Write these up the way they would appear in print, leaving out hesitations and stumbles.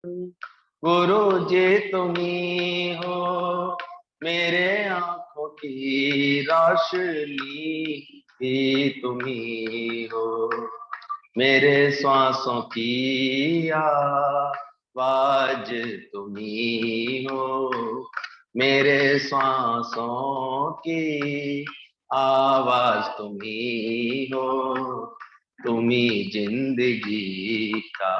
गुरु जी तुम्ही हो, मेरे आंखों की रोशनी भी तुम्ही हो, मेरे श्वासों की आवाज तुम्ही हो, मेरे श्वासों की आवाज तुम्ही हो, तुम्ही जिंदगी का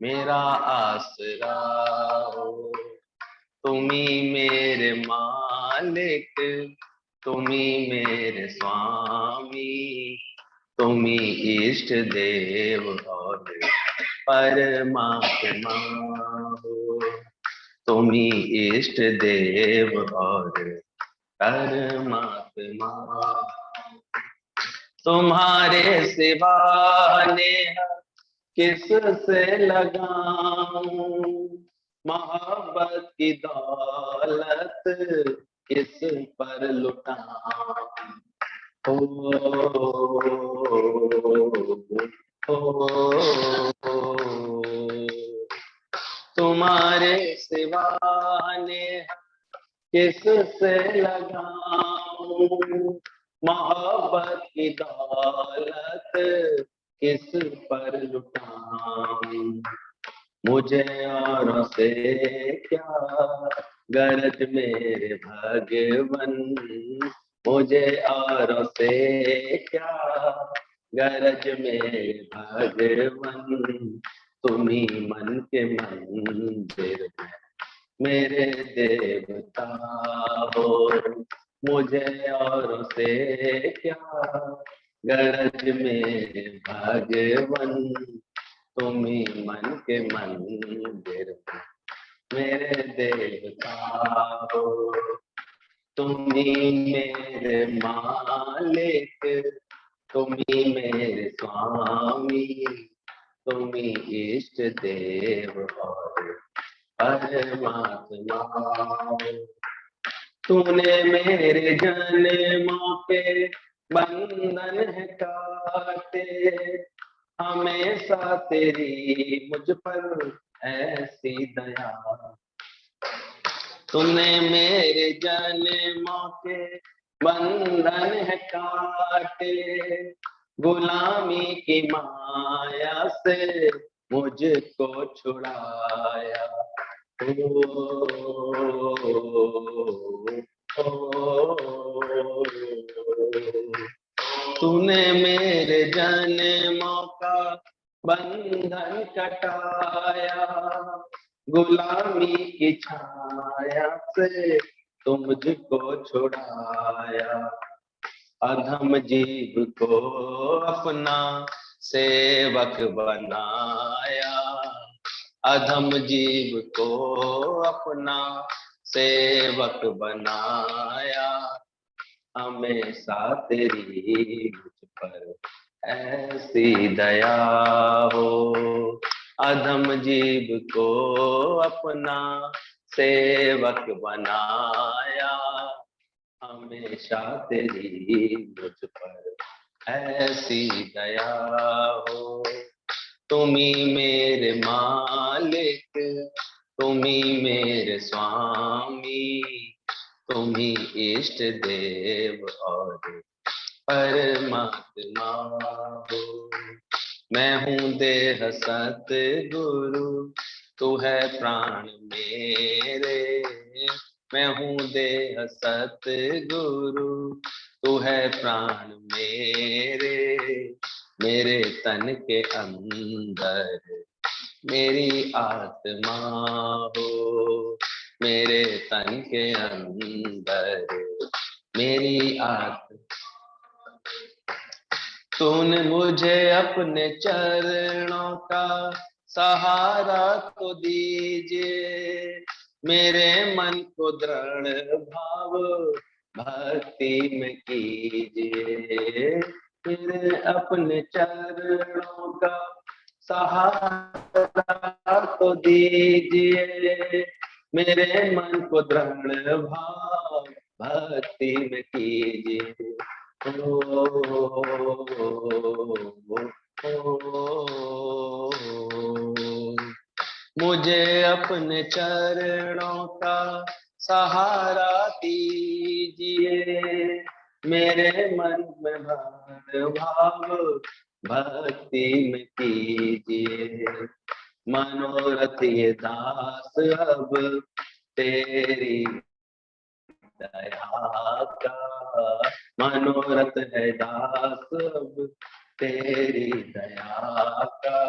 मेरा आसरा हो, तुम्ही मेरे मालिक, तुम्ही मेरे स्वामी, तुम्ही इष्ट देव और परमात्मा हो, तुम्ही इष्ट देव और परमात्मा। तुम्हारे सिवा नेह किस से लगाऊं, मोहब्बत की दौलत किस पर लुटाऊं। ओ, तुम्हारे सिवा नेह किस से लगाऊं, मोहब्बत की दौलत किस पर लुटाऊं। मुझे औरों से क्या गरज मेरे भगवन, मुझे औरों से क्या गरज मेरे भगवन, तुम्ही मन के मंदिर में मेरे देवता हो, मुझे और से क्या गरज मेरे भगवन, तुम्ही मन के मंदिर में मेरे देवता हो, तुम्ही मेरे मालिक, तुम्ही मेरे स्वामी, तुम्ही इष्ट देव और परमात्मा। तूने मेरे जन्मों के बंधन है काटे, हमेशा तेरी मुझ पर ऐसी दया। तूने मेरे जन्मों के बंधन है काटे, गुलामी की माया से मुझको छुड़ाया। तूने मेरे जन्मों का बंधन कटाया, गुलामी की छाया से तुम मुझको छुड़ाया। अधम जीव को अपना सेवक बनाया, अधम जीव को अपना सेवक बनाया, हमेशा तेरी मुझ पर ऐसी दया हो। अधम जीव को अपना सेवक बनाया, हमेशा तेरी मुझ पर ऐसी दया हो। तुम्ही मेरे मालिक, तुम्ही मेरे स्वामी, तुम्ही इष्ट देव और परमात्मा हो। मैं हूँ देह सतगुरु, तू है प्राण मेरे, मैं हूँ देह सतगुरु, तू है प्राण मेरे, मेरे तन के अंदर मेरी आत्मा हो, मेरे तन के अंदर मेरी आत्मा। तूने मुझे अपने चरणों का सहारा तो दीजिए, मेरे मन को दृढ़ भाव भक्ति में कीजिए। मेरे अपने चरणों का सहारा तो दीजिए, मेरे मन को दृढ़ भाव भक्ति में कीजिए। मुझे अपने चरणों का सहारा दीजिए, मेरे मन में भर भाव भक्ति में कीजिए, मनोरथ ये दास अब तेरी दया का, मनोरथ है दास अब तेरी दया का,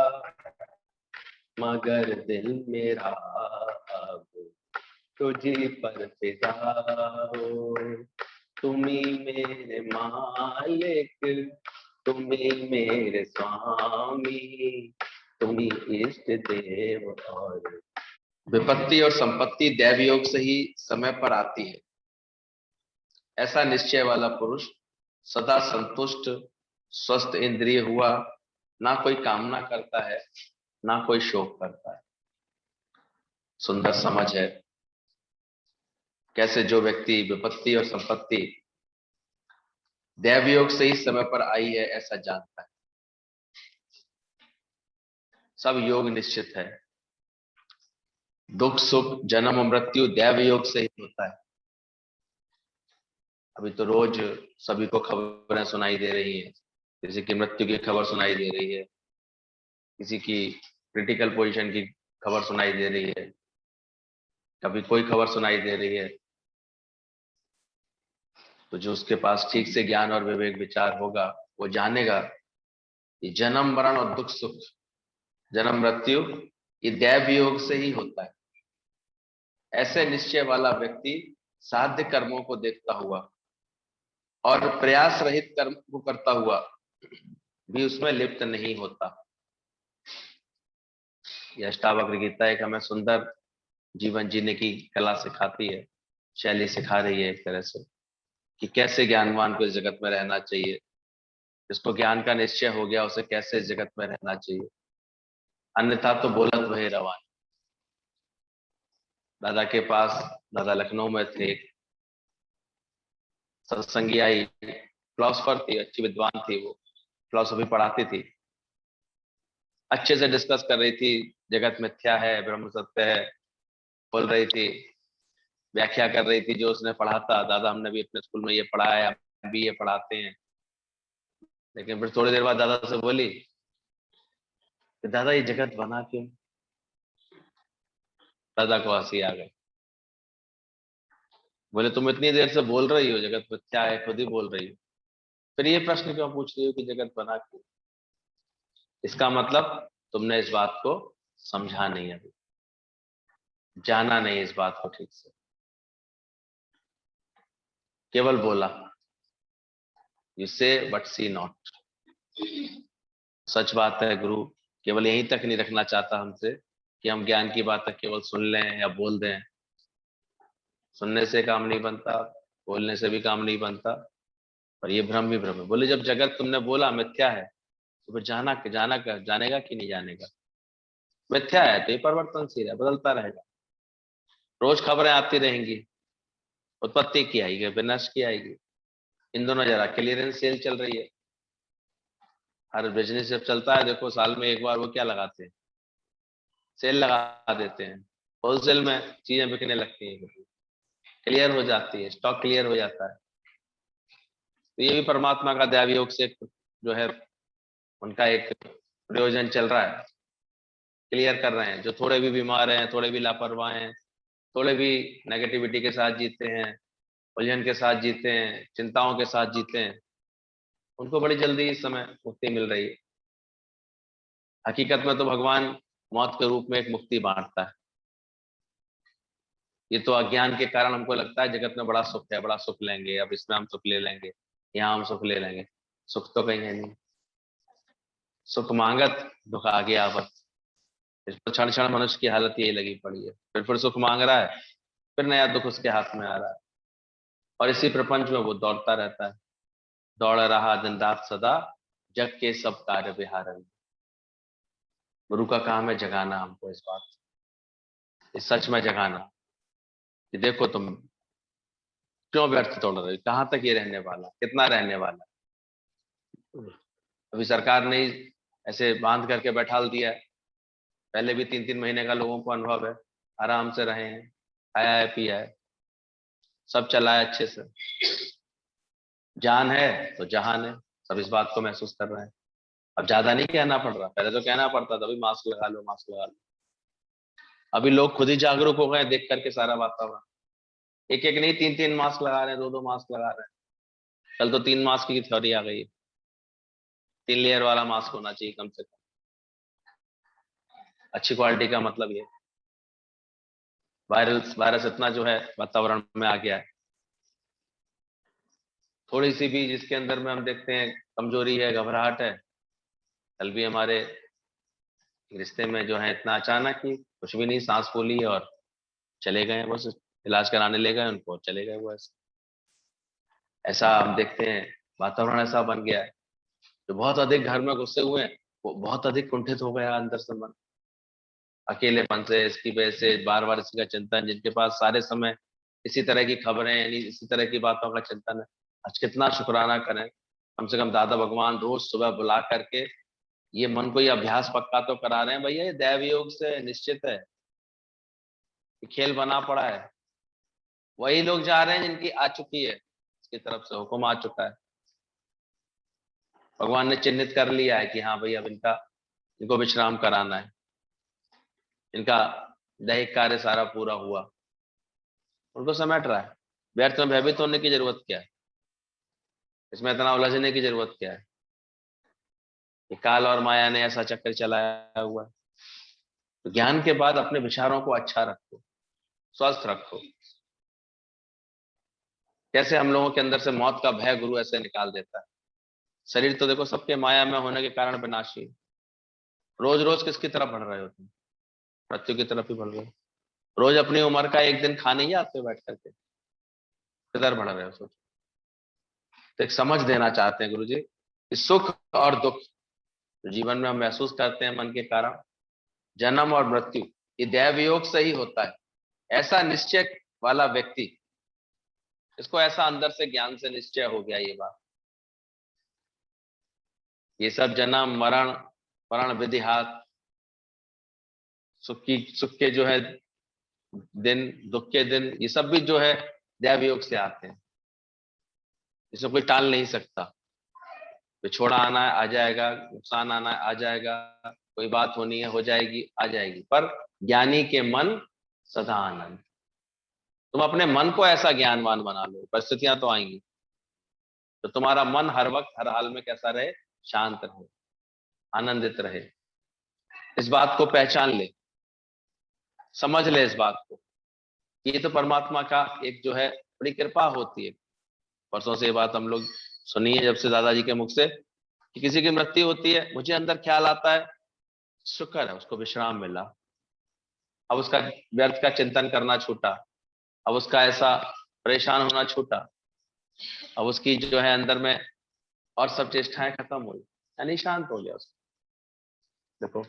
मगर दिल मेरा अब तुझी पर फिदा हो, तुम्ही मेरे मालिक, तुम्ही मेरे स्वामी, तुम्ही इष्ट देव और विपत्ति और संपत्ति दैव योग से ही समय पर आती है। ऐसा निश्चय वाला पुरुष सदा संतुष्ट स्वस्थ इंद्रिय हुआ, ना कोई कामना करता है ना कोई शोक करता है। सुंदर समझ है कैसे जो व्यक्ति विपत्ति और संपत्ति दैव योग से ही समय पर आई है ऐसा जानता है। सब योग निश्चित है, दुख सुख जन्म और मृत्यु दैव योग से ही होता है। अभी तो रोज सभी को खबरें सुनाई दे रही हैं, किसी की मृत्यु की खबर सुनाई दे रही है, किसी की क्रिटिकल पोजीशन की खबर सुनाई दे रही है, कभी कोई खबर सुनाई दे रही है। तो जो उसके पास ठीक से ज्ञान और विवेक विचार होगा वो जानेगा कि जन्म मरण और दुख सुख जन्म मृत्यु ये दैव योग से ही होता है। ऐसे निश्चय वाला व्यक्ति साध्य कर्मों को देखता हुआ और प्रयास रहित कर्म को करता हुआ भी उसमें लिप्त नहीं होता। यह अष्टावक्र गीता एक हमें सुंदर जीवन जीने की कला सिखाती है, शैली सिखा रही है एक तरह से कि कैसे ज्ञानवान को इस जगत में रहना चाहिए, जिसको ज्ञान का निश्चय हो गया उसे कैसे इस जगत में रहना चाहिए, अन्यथा तो बोलत वही रवान। दादा के पास, दादा लखनऊ में थे, सत्संगी आई, फिलोसफर थी, अच्छी विद्वान थी, वो फिलोसफी पढ़ाती थी, अच्छे से डिस्कस कर रही थी, जगत मिथ्या है ब्रह्म सत्य है बोल रही थी, व्याख्या कर रही थी जो उसने पढ़ा था। दादा हमने भी अपने स्कूल में ये पढ़ा है, हम भी ये पढ़ाते हैं। लेकिन फिर थोड़ी देर बाद दादा से बोली कि दादा ये जगत बना क्यों? दादा को हंसी आ गई, बोले तुम इतनी देर से बोल रही हो जगत मिथ्या है, खुद ही बोल रही हो, फिर ये प्रश्न क्यों पूछ रही हो कि जगत बना क्यों? इसका मतलब तुमने इस बात को समझा नहीं, अभी जाना नहीं इस बात को ठीक से, केवल बोला, यू से बट सी नॉट। सच बात है, गुरु केवल यहीं तक नहीं रखना चाहता हमसे कि हम ज्ञान की बातें केवल सुन लें या बोल दें। सुनने से काम नहीं बनता, बोलने से भी काम नहीं बनता, पर ये भ्रम ही भ्रम है। बोले जब जगत तुमने बोला मिथ्या है तो फिर जानेगा कि नहीं जानेगा? मिथ्या है तो ये परिवर्तनशील है, बदलता रहेगा, रोज खबरें आती रहेंगी, उत्पत्ति की आएगी, विनाश की आएगी। इन दोनों जरा क्लियरेंस सेल चल रही है, हर बिजनेस जब चलता है देखो साल में एक बार वो क्या लगाते हैं, सेल लगा देते हैं, होलसेल में चीजें बिकने लगती हैं, क्लियर हो जाती है, स्टॉक क्लियर हो जाता है। तो ये भी परमात्मा का दैव योग से जो है उनका एक प्रयोजन चल रहा है, क्लियर कर रहे हैं। जो थोड़े भी बीमार हैं, थोड़े भी लापरवाह हैं, थोड़े भी नेगेटिविटी के साथ जीते हैं, उलझन के साथ जीते हैं, चिंताओं के साथ जीते हैं, उनको बड़ी जल्दी इस समय मुक्ति मिल रही है। हकीकत में तो भगवान मौत के रूप में एक मुक्ति बांटता है। ये तो अज्ञान के कारण हमको लगता है जगत में बड़ा सुख है, बड़ा सुख लेंगे, अब इसमें हम सुख ले लेंगे, यहाँ हम सुख ले लेंगे। सुख तो कहीं है नहीं, सुख मांगत दुख आगे आवत। इस पर क्षण क्षण मनुष्य की हालत यही लगी पड़ी है, फिर सुख मांग रहा है, फिर नया दुख उसके हाथ में आ रहा है, और इसी प्रपंच में वो दौड़ता रहता है, दौड़ रहा दिन रात सदा, जग के सब कार्य विहारन। गुरु का काम है जगाना हमको इस बात, इस सच में जगाना कि देखो तुम क्यों व्यर्थ दौड़ रहे हो, कहाँ तक ये रहने वाला, कितना रहने वाला। अभी सरकार ने ऐसे बांध करके बैठा दिया है, पहले भी 3-3 महीने का लोगों को अनुभव है, आराम से रहे हैं, खाया है, पिया है, सब चला है अच्छे से। जान है तो जहान है, सब इस बात को महसूस कर रहे हैं। अब ज्यादा नहीं कहना पड़ रहा, पहले तो कहना पड़ता था भाई मास्क लगा लो, मास्क लगा लो। अभी लोग खुद ही जागरूक हो गए देख करके सारा वातावरण। एक एक नहीं, 3-3 मास्क लगा रहे हैं, 2-2 मास्क लगा रहे हैं। कल तो 3 मास्क की थ्योरी आ गई है, 3 लेयर वाला मास्क होना चाहिए कम से कम, अच्छी क्वालिटी का। मतलब ये वायरस इतना जो है वातावरण में आ गया है, थोड़ी सी भी जिसके अंदर में हम देखते हैं कमजोरी है, घबराहट है। कल भी हमारे रिश्ते में जो है इतना अचानक ही कुछ भी नहीं, सांस फूली और चले गए, बस इलाज कराने ले गए उनको, चले गए वो। ऐसा ऐसा हम देखते हैं, वातावरण ऐसा बन गया है। जो बहुत अधिक घर में घुसे हुए हैं, वो बहुत अधिक कुंठित हो गया अंदर से मन, अकेलेपन से, इसकी वजह से बार बार इसी का चिंतन। जिनके पास सारे समय इसी तरह की खबरें, यानी इसी तरह की बातों का चिंतन है, आज कितना शुक्राना करें। कम से कम दादा भगवान रोज सुबह बुला करके ये मन को ये अभ्यास पक्का तो करा रहे हैं, भैया ये दैव योग से निश्चित है, ये खेल बना पड़ा है। वही लोग जा रहे हैं जिनकी आ चुकी है, इसकी तरफ से हुक्म आ चुका है, भगवान ने चिन्हित कर लिया है कि हाँ भाई अब इनको विश्राम कराना है, इनका दैहिक कार्य सारा पूरा हुआ, उनको समेट रहा है। व्यर्थ में भयभीत होने की जरूरत क्या है, इसमें इतना उलझने की जरूरत क्या है। ये काल और माया ने ऐसा चक्कर चलाया हुआ है। तो ज्ञान के बाद अपने विचारों को अच्छा रखो, स्वस्थ रखो। कैसे हम लोगों के अंदर से मौत का भय गुरु ऐसे निकाल देता है। शरीर तो देखो सबके माया में होने के कारण विनाशी है। रोज रोज किसकी तरफ बढ़ रहे हो तुम? मृत्यु की तरफ ही बढ़ रहे हो। रोज अपनी उम्र का एक दिन खा नहीं जाते हो बैठ करके, किधर बढ़ रहे हो सोचो। तो एक समझ देना चाहते हैं गुरु जी कि सुख और दुख जो जीवन में हम महसूस करते हैं मन के कारण, जन्म और मृत्यु, ये दैव योग से ही होता है। ऐसा निश्चय वाला व्यक्ति, इसको ऐसा अंदर से ज्ञान से निश्चय हो गया ये बात, ये सब जन्म मरण मरण विधिहात, सुख के जो है दिन, दुख के दिन, ये सब भी जो है दैव योग से आते हैं। इसमें कोई टाल नहीं सकता। बिछोड़ा आना है आ जाएगा, नुकसान आना है आ जाएगा, कोई बात होनी है हो जाएगी आ जाएगी, पर ज्ञानी के मन सदा आनंद। तुम अपने मन को ऐसा ज्ञानवान बना लो, परिस्थितियां तो आएंगी, तो तुम्हारा मन हर वक्त हर हाल में कैसा रहे, शांत रहे, आनंदित रहे। इस बात को पहचान ले, समझ ले इस बात को। ये तो परमात्मा का एक जो है बड़ी कृपा होती है। परसों से ये बात हम लोग सुनी है जब से दादाजी के मुख से, कि किसी की मृत्यु होती है, मुझे अंदर ख्याल आता है शुक्र है उसको विश्राम मिला, अब उसका व्यर्थ का चिंतन करना छूटा, अब उसका ऐसा परेशान होना छूटा, अब उसकी जो है अंदर में और सब चेष्टाएं खत्म हो गई, यानी शांत हो गया उसको। देखो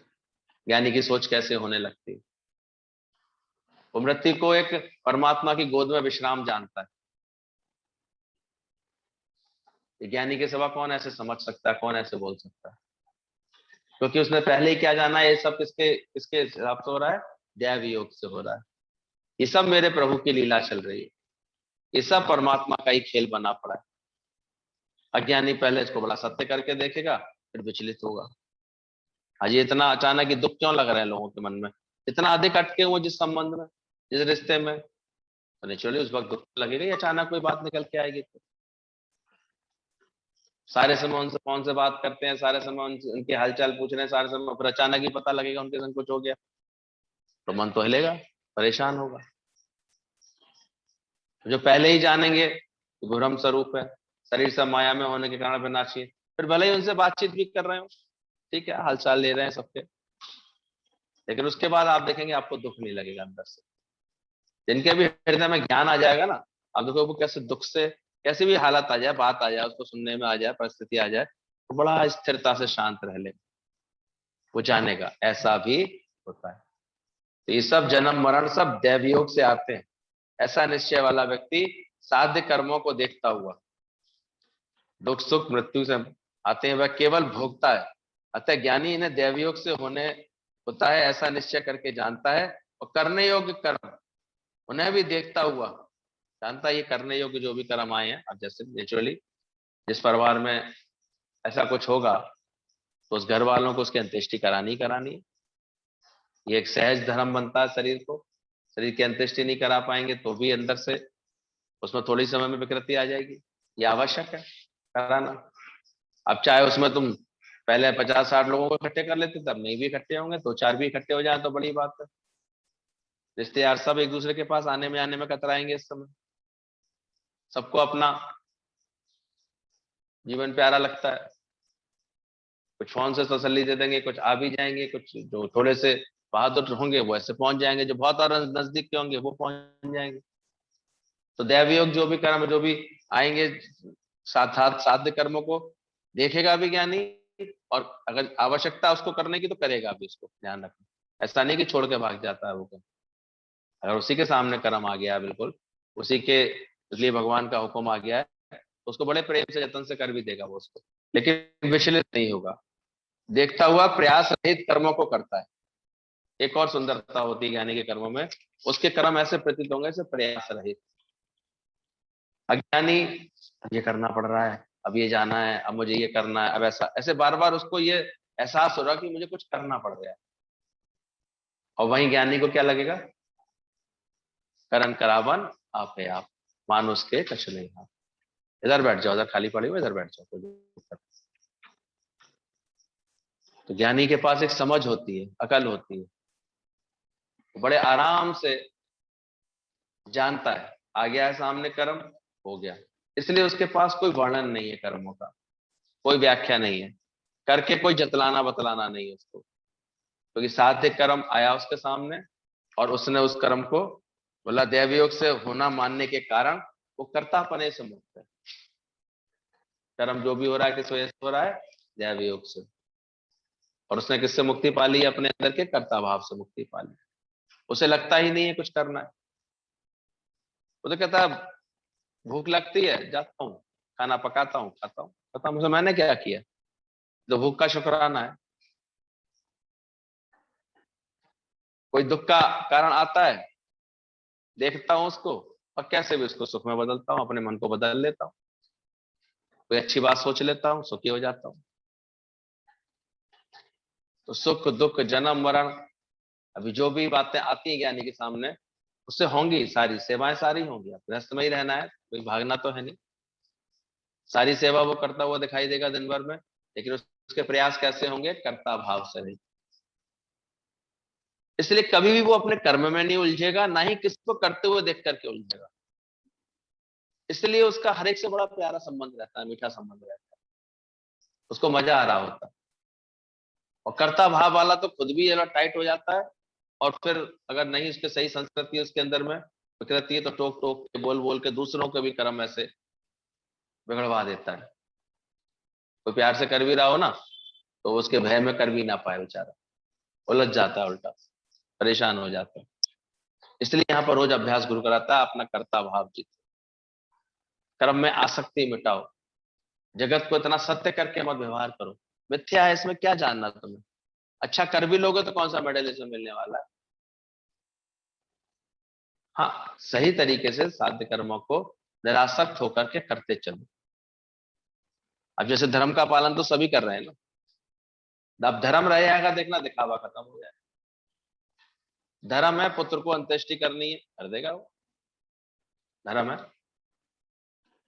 ज्ञानी की सोच कैसे होने लगती है। वो मृत्यु को एक परमात्मा की गोद में विश्राम जानता है। ज्ञानी के सिवा कौन ऐसे समझ सकता है, कौन ऐसे बोल सकता है? क्योंकि उसने पहले ही क्या जाना है, ये सब किसके किसके हिसाब से हो रहा है, दैव योग से हो रहा है। ये सब मेरे प्रभु की लीला चल रही है, ये सब परमात्मा का ही खेल बना पड़ा है। अज्ञानी पहले इसको बड़ा सत्य करके देखेगा, फिर विचलित होगा। आज ये इतना अचानक ही दुख क्यों लग रहा है लोगों के मन में, इतना अधिक अटके हुए जिस संबंध में, जिस रिश्ते में, तो नेचुरली उस वक्त दुख लगेगा ही। अचानक कोई बात निकल के आएगी तो सारे समय उनसे फोन से बात करते हैं, सारे समय उनके हालचाल पूछ रहे हैं, सारे समय, फिर अचानक ही पता लगेगा उनके संग कुछ हो गया, तो मन तो हिलेगा, परेशान होगा। जो पहले ही जानेंगे कि ब्रह्म स्वरूप है, शरीर सब माया में होने के कारण विनाशी है, फिर भले ही उनसे बातचीत भी कर रहे हो, ठीक है, हालचाल ले रहे हैं सबके, लेकिन उसके बाद आप देखेंगे आपको दुख नहीं लगेगा अंदर से। जिनके भी हृदय में ज्ञान आ जाएगा ना, आप देखो वो कैसे दुख से, कैसी भी हालत आ जाए, बात आ जाए, उसको सुनने में आ जाए, परिस्थिति आ जाए, तो बड़ा स्थिरता से शांत रह ले, वो जानेगा ऐसा भी होता है। तो ये सब जन्म मरण सब दैवयोग से आते हैं। ऐसा निश्चय वाला व्यक्ति साध्य कर्मों को देखता हुआ, दुख सुख मृत्यु से आते हैं, वह केवल भोगता है। अतः ज्ञानी इन्हें दैवयोग से होने होता है ऐसा निश्चय करके जानता है, और करने योग्य कर्म उन्हें भी देखता हुआ जानता है ये करने योग्य जो भी कर्म आए हैं। अब जैसे नेचुरली जिस परिवार में ऐसा कुछ होगा तो उस घर वालों को उसकी अंत्येष्टि करानी ही करानी है। ये एक सहज धर्म बनता है शरीर को। शरीर की अंत्येष्टि नहीं करा पाएंगे तो भी अंदर से उसमें थोड़ी समय में विकृति आ जाएगी। ये आवश्यक है कराना। अब चाहे उसमें तुम पहले 50-60 लोगों को इकट्ठे कर लेते, तब नहीं भी इकट्ठे होंगे, 2-4 भी इकट्ठे हो जाए तो बड़ी बात है। रिश्तेदार सब एक दूसरे के पास आने में कतराएंगे इस समय। सबको अपना जीवन प्यारा लगता है। कुछ फोन से तसल्ली दे देंगे, कुछ आ भी जाएंगे, कुछ जो थोड़े से बहादुर होंगे वो ऐसे पहुंच जाएंगे, जो बहुत और नजदीक के होंगे वो पहुंच जाएंगे। तो दैवयोग जो भी कर्म जो भी आएंगे साध्य कर्मों को देखेगा भी ज्ञानी, और अगर आवश्यकता उसको करने की तो करेगा भी। उसको ध्यान रखना, ऐसा नहीं कि छोड़ के भाग जाता है वो कर्म। अगर उसी के सामने कर्म आ गया बिल्कुल उसी के लिए भगवान का हुक्म आ गया है, तो उसको बड़े प्रेम से जतन से कर भी देगा वो उसको, लेकिन विचलित नहीं होगा। देखता हुआ प्रयास रहित कर्मों को करता है। एक और सुंदरता होती है ज्ञानी के कर्मों में, उसके कर्म ऐसे प्रतीत होंगे जैसे प्रयास रहित। अज्ञानी ये करना पड़ रहा है, अब ये जाना है, अब मुझे ये करना है, अब ऐसा ऐसे बार बार उसको ये एहसास हो रहा कि मुझे कुछ करना पड़ रहा है। और वहीं ज्ञानी को क्या लगेगा, करन करावन आपे आप, मानुष के कछ नहीं हाथ। इधर बैठ जाओ, इधर खाली पड़ी हुई, इधर बैठ जाओ, कोई दिक्कत नहीं। तो ज्ञानी के पास एक समझ होती है, अकल होती है, तो बड़े आराम से जानता है आ गया है सामने कर्म, हो गया। इसलिए उसके पास कोई वर्णन नहीं है कर्मों का, कोई व्याख्या नहीं है, करके कोई जतलाना बतलाना नहीं है उसको, क्योंकि साध्य कर्म आया उसके सामने और उसने उस कर्म को बोला दैवयोग से होना मानने के कारण वो कर्तापने से मुक्त है। कर्म जो भी हो रहा है किस वजह से हो रहा है, दैवयोग से। और उसने किससे मुक्ति पा ली, अपने अंदर के कर्ता भाव से मुक्ति पा ली। उसे लगता ही नहीं है कुछ करना है। वो तो कहता है भूख लगती है, जाता हूँ खाना पकाता हूँ, खाता हूँ, पता मुझे मैंने क्या किया। तो भूख का शुक्राना है। कोई दुख का कारण आता है, देखता हूं उसको और कैसे भी उसको सुख में बदलता हूं, अपने मन को बदल लेता हूं। कोई अच्छी बात सोच लेता हूं, सुखी हो जाता हूं। तो सुख दुख जन्म मरण, अभी जो भी बातें आती हैं ज्ञानी के सामने, उससे होंगी सारी सेवाएं, सारी होंगी। गृहस्थ में ही रहना है, कोई भागना तो है नहीं। सारी सेवा वो करता हुआ दिखाई देगा दिन भर में, लेकिन उसके प्रयास कैसे होंगे, कर्ता भाव से नहीं। इसलिए कभी भी वो अपने कर्म में नहीं उलझेगा, ना ही किसी को करते हुए देख करके उलझेगा। इसलिए उसका हर एक से बड़ा प्यारा संबंध रहता है, मीठा संबंध रहता है, उसको मजा आ रहा होता है। और कर्ता भाव वाला तो खुद भी जरा टाइट हो जाता है, और फिर अगर नहीं उसके सही संस्कृति उसके अंदर में विकृति है तो टोक टोक के बोल बोल के दूसरों के भी कर्म ऐसे बिगड़वा देता है। कोई प्यार से कर भी रहा हो ना, तो उसके भय में कर भी ना पाए बेचारा, उलझ जाता है, उल्टा परेशान हो जाता है। इसलिए यहाँ पर रोज अभ्यास गुरु कराता है, अपना कर्ता भाव जीतो, कर्म में आसक्ति मिटाओ, जगत को इतना सत्य करके मत व्यवहार करो। मिथ्या है इसमें क्या जानना तुम्हें, अच्छा कर भी लोगे तो कौन सा मेडल इसमें मिलने वाला है। हाँ, सही तरीके से साध्य कर्मों को निरासक्त होकर के करते चलो। अब जैसे धर्म का पालन तो सभी कर रहे हैं ना, अब धर्म रह जाएगा देखना, दिखावा खत्म हो जाएगा। धर्म है पुत्र को अंत्येष्टि करनी है, कर देगा वो, धर्म है।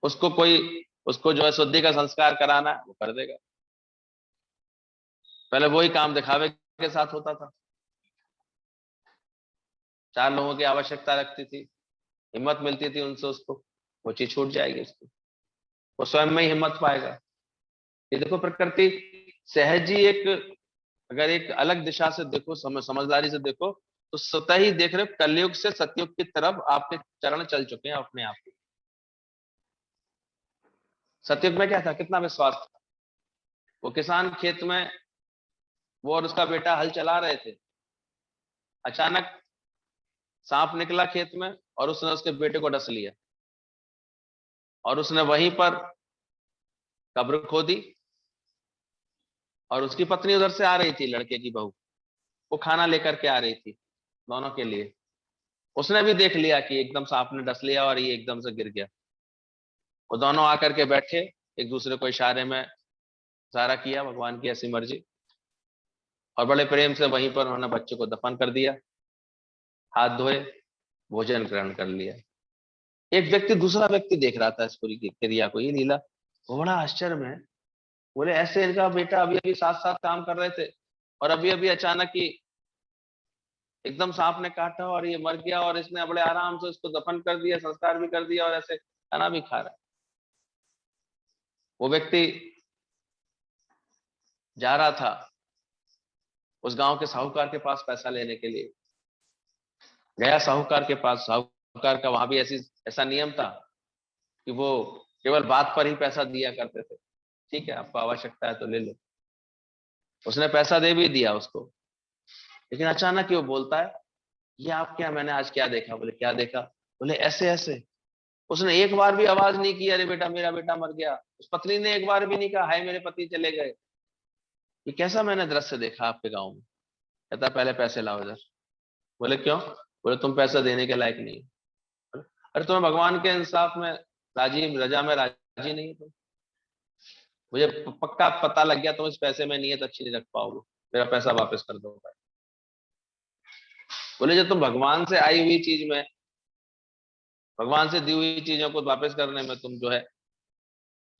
उसको कोई उसको जो है शुद्धि का संस्कार कराना है वो कर देगा। पहले वही काम दिखावे के साथ होता था, 4 लोगों की आवश्यकता लगती थी, हिम्मत मिलती थी उनसे, उसको वो चीज छूट जाएगी उसको, वो स्वयं में ही हिम्मत पाएगा। ये देखो प्रकृति सहज ही एक, अगर एक अलग दिशा से देखो, समझदारी से देखो, तो स्वतः ही देख रहे हो कलयुग से सतयुग की तरफ आपके चरण चल चुके हैं अपने आप। सतयुग में क्या था, कितना विश्वास था। वो किसान खेत में, वो और उसका बेटा हल चला रहे थे, अचानक सांप निकला खेत में और उसने उसके बेटे को डस लिया, और उसने वहीं पर कब्र खोदी। और उसकी पत्नी उधर से आ रही थी, लड़के की बहू, वो खाना लेकर के आ रही थी दोनों के लिए। उसने भी देख लिया कि एकदम सांप ने डस लिया और ये एकदम से गिर गया। वो दोनों आकर के बैठे, एक दूसरे को इशारे में इशारा किया, भगवान की ऐसी मर्जी, और बड़े प्रेम से वहीं पर उन्होंने बच्चे को दफन कर दिया, हाथ धोए, भोजन ग्रहण कर लिया। एक व्यक्ति, दूसरा व्यक्ति देख रहा था इस पूरी क्रिया को, ये लीला। वो बड़ा आश्चर्य में, बोले ऐसे इनका बेटा अभी अभी साथ साथ काम कर रहे थे और अभी अभी अचानक ही एकदम सांप ने काटा और ये मर गया, और इसने बड़े आराम से उसको दफन कर दिया, संस्कार भी कर दिया और ऐसे खाना भी खा रहा है। वो व्यक्ति जा रहा था उस गांव के साहूकार के पास पैसा लेने के लिए, गया साहूकार के पास। साहूकार का वहां भी ऐसा नियम था कि वो केवल बात पर ही पैसा दिया करते थे। ठीक है, आपको आवश्यकता है तो ले लो। उसने पैसा दे भी दिया उसको, लेकिन अचानक ही वो बोलता है, ये आप क्या, मैंने आज क्या देखा? बोले क्या देखा? बोले ऐसे ऐसे। उसने एक बार भी आवाज नहीं की, अरे बेटा मेरा बेटा मर गया। उस पत्नी ने एक बार भी नहीं कहा, हाय मेरे पति चले गए। ये कैसा मैंने दृश्य देखा आपके गांव में? कहता पहले पैसे लाओ इधर। बोले क्यों? बोले तुम पैसा देने के लायक नहीं हो। अरे तुम्हें भगवान के इंसाफ में रजा में राजी नहीं हो? मुझे पक्का पता लग गया तुम इस पैसे में नीयत अच्छी नहीं रख पाओगे, मेरा पैसा वापस कर दो भाई। बोले जब तुम भगवान से आई हुई चीज में, भगवान से दी हुई चीजों को वापस करने में तुम जो है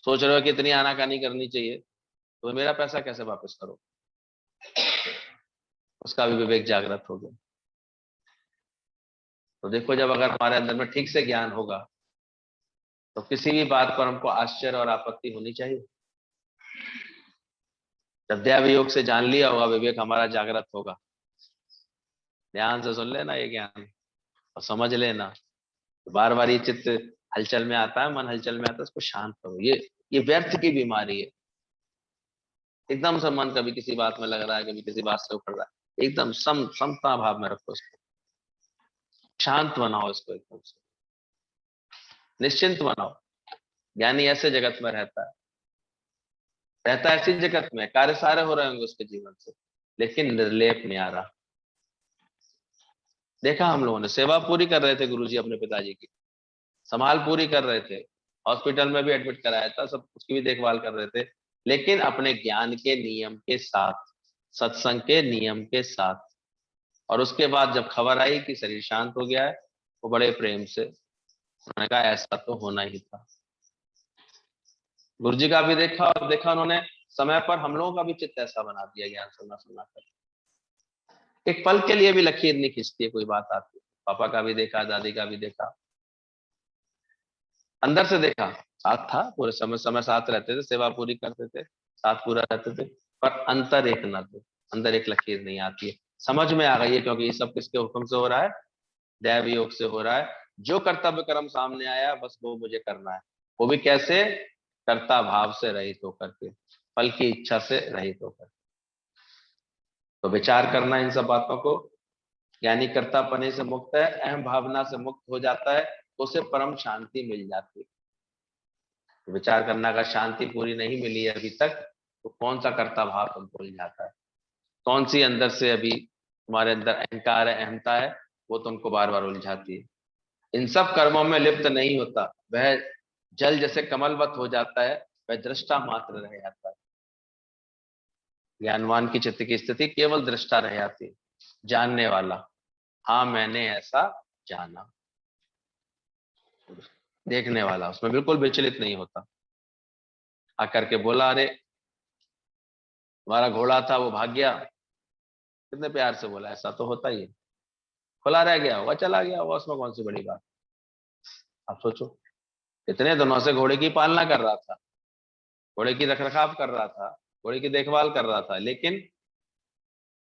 सोच रहे हो कि इतनी आनाकानी करनी चाहिए, तो मेरा पैसा कैसे वापस करो? उसका भी विवेक जागृत हो गया। तो देखो, जब अगर हमारे अंदर में ठीक से ज्ञान होगा तो किसी भी बात पर हमको आश्चर्य और आपत्ति होनी चाहिए। जब दैवयोग से जान लिया होगा, विवेक हमारा जागृत होगा। ध्यान से सुन लेना ये ज्ञान और समझ लेना। तो बार बार ये चित्त हलचल में आता है, मन हलचल में आता है, उसको शांत करो। ये व्यर्थ की बीमारी है। एकदम से मन कभी किसी बात में लग रहा है, कभी किसी बात से उखड़ रहा है, एकदम समता भाव में रखो इसको, शांत बनाओ इसको, एकदम से निश्चिंत बनाओ। ज्ञानी ऐसे जगत में रहता है ऐसी जगत में, कार्य सारे हो रहे होंगे उसके जीवन से, लेकिन निर्लेप नहीं आ रहा। देखा हम लोगों ने, सेवा पूरी कर रहे थे गुरुजी अपने पिताजी की, संभाल पूरी कर रहे थे, हॉस्पिटल में भी एडमिट कराया था, सब उसकी भी देखभाल कर रहे थे, लेकिन अपने ज्ञान के नियम के साथ, सत्संग के नियम के साथ। और उसके बाद जब खबर आई कि शरीर शांत हो गया है, वो बड़े प्रेम से उन्होंने कहा ऐसा तो होना ही था। गुरुजी का भी देखा, और देखा उन्होंने समय पर हम लोगों का भी चित्त ऐसा बना दिया, ज्ञान सुनना सुनना कर। एक पल के लिए भी लकीर नहीं खींचती है कोई बात आती है। पापा का भी देखा, दादी का भी देखा, अंदर से देखा, साथ था पूरे समय, समय साथ रहते थे, सेवा पूरी करते थे, साथ पूरा रहते थे, पर अंतर एक न थे, अंदर एक लकीर नहीं आती है। समझ में आ गई है, क्योंकि ये सब किसके हुक्म से हो रहा है? दैव योग से हो रहा है। जो कर्तव्य कर्म सामने आया बस वो मुझे करना है, वो भी कैसे? कर्ता भाव से रहित होकर के, फल की इच्छा से रहित होकर। तो विचार करना इन सब बातों को। ज्ञानी कर्तापने से मुक्त है, अहम भावना से मुक्त हो जाता है, तो उसे परम शांति मिल जाती है। तो विचार करना, अगर शांति पूरी नहीं मिली है अभी तक, तो कौन सा कर्ता भाव तुमको उलझाता है? कौन सी अंदर से अभी तुम्हारे अंदर अहंकार है, अहमता है, वो तुमको बार बार उलझाती है? इन सब कर्मों में लिप्त नहीं होता, वह जल जैसे कमलवत हो जाता है, वह दृष्टा मात्र रह जाता है। ज्ञानवान की चित्त की स्थिति केवल दृष्टा रह जाती है, जानने वाला, हाँ मैंने ऐसा जाना, देखने वाला उसमें बिल्कुल विचलित नहीं होता। आकर के बोला, अरे तुम्हारा घोड़ा था वो भाग गया। कितने प्यार से बोला, ऐसा तो होता ही है। खुला रह गया होगा, चला गया होगा, उसमें कौन सी बड़ी बात? आप सोचो, इतने दिनों से घोड़े की पालना कर रहा था, घोड़े की रखरखाव कर रहा था, घोड़े की देखभाल कर रहा था, लेकिन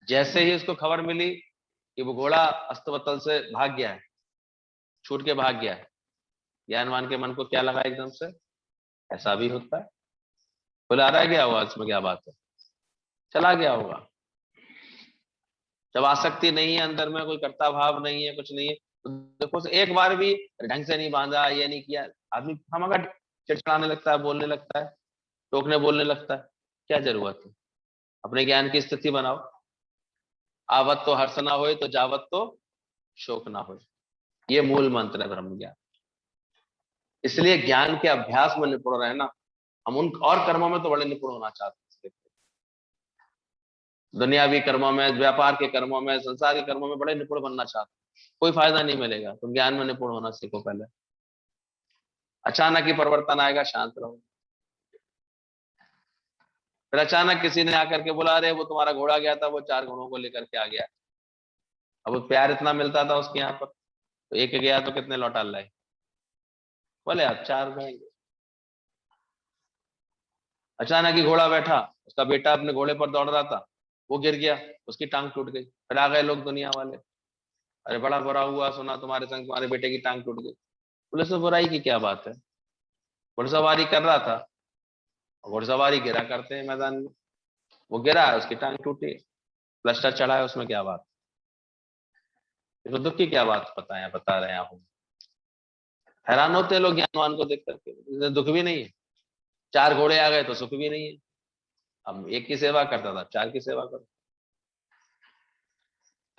जैसे ही उसको खबर मिली कि वो घोड़ा अस्तबतल से भाग गया है, छूट के भाग गया है, ज्ञानवान के मन को क्या लगा एकदम से? ऐसा भी होता है, खुला रह गया होगा, इसमें क्या बात है, चला गया होगा। जब आसक्ति नहीं है अंदर में, कोई कर्ता भाव नहीं है, कुछ नहीं है, तो देखो एक बार भी ढंग से नहीं बांधा, ये नहीं किया, आदमी हम अगर चिड़चिड़ाने लगता है, बोलने लगता है, टोकने बोलने लगता है, क्या जरूरत है? अपने ज्ञान की स्थिति बनाओ। आवत तो हर्ष ना होए तो जावत तो शोक ना होए। ये मूल मंत्र है ब्रह्म ज्ञान। इसलिए ज्ञान के अभ्यास में निपुण रहना, हम उन और कर्मों में तो बड़े निपुण होना चाहते हैं, दुनियावी कर्मों में, व्यापार के कर्मों में, संसार के कर्मों में बड़े निपुण बनना चाहते हैं, कोई फायदा नहीं मिलेगा। तुम ज्ञान में निपुण होना सीखो पहले। अचानक ही परिवर्तन आएगा, शांत रहो। फिर अचानक किसी ने आकर के बोला, अरे वो तुम्हारा घोड़ा गया था, वो 4 घोड़ों को लेकर के आ गया। अब वो प्यार इतना मिलता था उसके यहाँ पर, तो एक गया तो कितने लौटा लाए? बोले आप 4 गएंगे। अचानक ही घोड़ा बैठा, उसका बेटा अपने घोड़े पर दौड़ रहा था, वो गिर गया, उसकी टांग टूट गई। फिर आ गए लोग दुनिया वाले, अरे बड़ा बुरा हुआ, सुना तुम्हारे संग तुम्हारे बेटे की टांग टूट गई। पुलिस में बुराई की क्या बात है? घुड़सवारी कर रहा था, घुड़सवारी गिरा करते हैं मैदान में, वो गिरा, उसकी टांग टूटी, प्लास्टर चढ़ा है, उसमें क्या बात? तो दुख की क्या बात बता रहे हैं आप? हैरान होते हैं लोग ज्ञानवान को देख करके, दुख भी नहीं है। 4 घोड़े आ गए तो सुख भी नहीं है। अब एक की सेवा करता था, 4 की सेवा करो।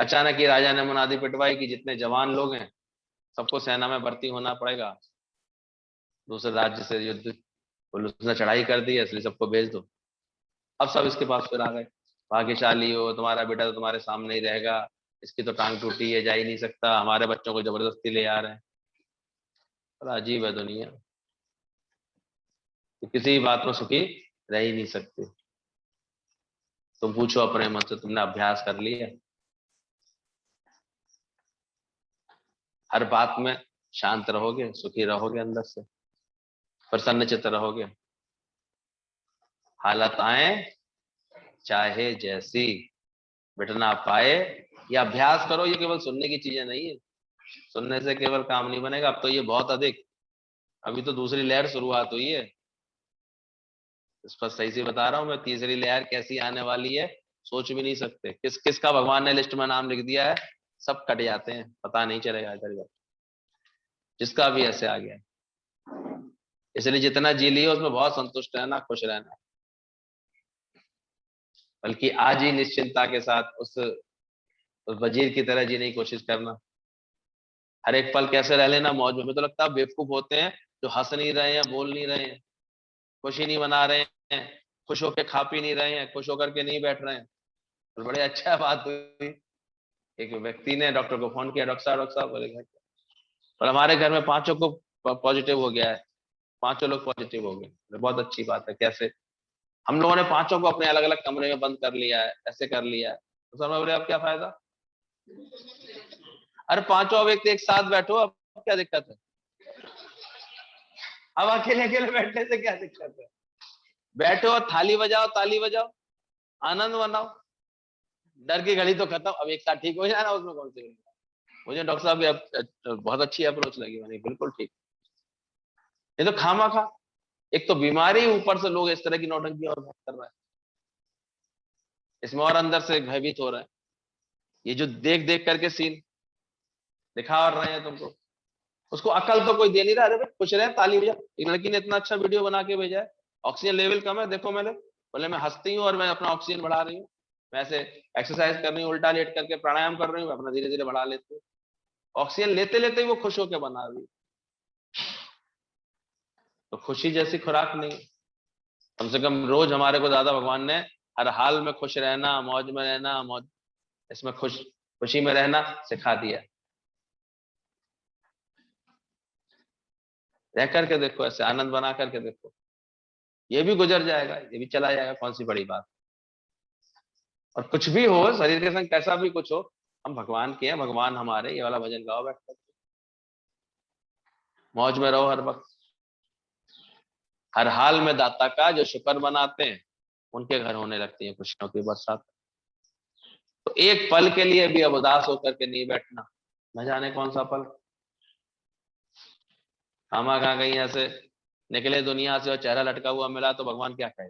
अचानक ही राजा ने मुनादी पिटवाई कि जितने जवान लोग हैं सबको सेना में भर्ती होना पड़ेगा, दूसरे राज्य से युद्ध, उसने चढ़ाई कर दी है इसलिए सबको भेज दो। अब सब इसके पास फिर आ गए, भाग्यशाली हो, तुम्हारा बेटा तो तुम्हारे सामने ही रहेगा, इसकी तो टांग टूटी है, जा ही नहीं सकता, हमारे बच्चों को जबरदस्ती ले आ रहे हैं। बड़ा अजीब है दुनिया, तो किसी बात में सुखी रह ही नहीं सकते। तुम पूछो अपने मन से, तुमने अभ्यास कर लिया? हर बात में शांत रहोगे, सुखी रहोगे, अंदर से प्रसन्न चित्त रहोगे, हालत आए चाहे जैसी, मिटना पाए। ये अभ्यास करो, ये केवल सुनने की चीजें नहीं है, सुनने से केवल काम नहीं बनेगा। अब तो ये बहुत अधिक, अभी तो दूसरी लहर शुरुआत हुई है, इस पर सही से बता रहा हूं मैं, तीसरी लहर कैसी आने वाली है सोच भी नहीं सकते। किस किस का भगवान ने लिस्ट में नाम लिख दिया है, सब कट जाते हैं, पता नहीं चलेगा इधर उधर, जिसका भी ऐसे आ गया। इसलिए जितना जी लियो उसमें बहुत संतुष्ट रहना, खुश रहना, बल्कि आज ही निश्चिंता के साथ उस वजीर की तरह जीने की कोशिश करना। हर एक पल कैसे रह लेना मौज में। हमें तो लगता है बेवकूफ होते हैं जो हंस नहीं रहे हैं, बोल नहीं रहे हैं, खुशी नहीं मना रहे हैं, खुश होकर खा पी नहीं रहे हैं, खुश होकर के नहीं बैठ रहे हैं। तो बड़े अच्छा बात हुई, एक व्यक्ति ने डॉक्टर को फोन किया, डॉक्टर साहब बोले घर, और हमारे घर में 5 को पॉजिटिव हो गया है, 5 लोग पॉजिटिव हो गए। बहुत अच्छी बात है, कैसे? हम लोगों ने 5 को अपने अलग अलग कमरे में बंद कर लिया है, ऐसे कर लिया है। तो सर बोले अब क्या फायदा? अरे 5 व्यक्ति एक साथ बैठो, अब क्या दिक्कत है? अब अकेले अकेले बैठने से क्या दिक्कत है? बैठो और थाली बजाओ, ताली बजाओ, आनंद मनाओ, डर की घड़ी तो खत्म। अब एक साथ ठीक हो जाना, उसमें कौन सी? मुझे डॉक्टर साहब की बहुत अच्छी अप्रोच लगी, मैंने बिल्कुल ठीक। ये तो खामा खा, एक तो बीमारी, ऊपर से लोग इस तरह की नौटंकी और बात कर रहे हैं, इसमें और अंदर से भयभीत हो रहे हैं। ये जो देख देख करके सीन दिखा और रहे हैं तुमको, उसको अकल तो कोई दे नहीं रहा। अरे भाई खुश रहे, ताली बजा। एक लड़की ने इतना अच्छा वीडियो बना के भेजा है, ऑक्सीजन लेवल कम है, देखो मैंने, बोले मैं हंसती हूँ और मैं अपना ऑक्सीजन बढ़ा रही हूँ, मैं ऐसे एक्सरसाइज कर रही हूँ, उल्टा लेट करके प्राणायाम कर रही हूँ, अपना धीरे धीरे बढ़ा लेती हूँ। ऑक्सीजन लेते लेते ही वो खुश होकर बना रही है। तो खुशी जैसी खुराक नहीं, कम से कम रोज हमारे को ज्यादा भगवान ने हर हाल में खुश रहना, मौज में रहना, मौज इसमें खुशी में रहना सिखा दिया। रह करके देखो, ऐसे आनंद बना करके देखो, ये भी गुजर जाएगा, ये भी चला जाएगा, कौन सी बड़ी बात। और कुछ भी हो, शरीर के संग कैसा भी कुछ हो, हम भगवान के हैं, भगवान हमारे, ये वाला भजन गाओ बैठ कर, मौज में रहो हर वक्त। हर हाल में दाता का जो शुक्र मनाते हैं, उनके घर होने लगती है खुशियों की बरसात। तो एक पल के लिए भी अब उदास होकर के नहीं बैठना, न जाने कौन सा पल खामा खा गई ऐसे निकले दुनिया से और चेहरा लटका हुआ मिला, तो भगवान क्या कहे?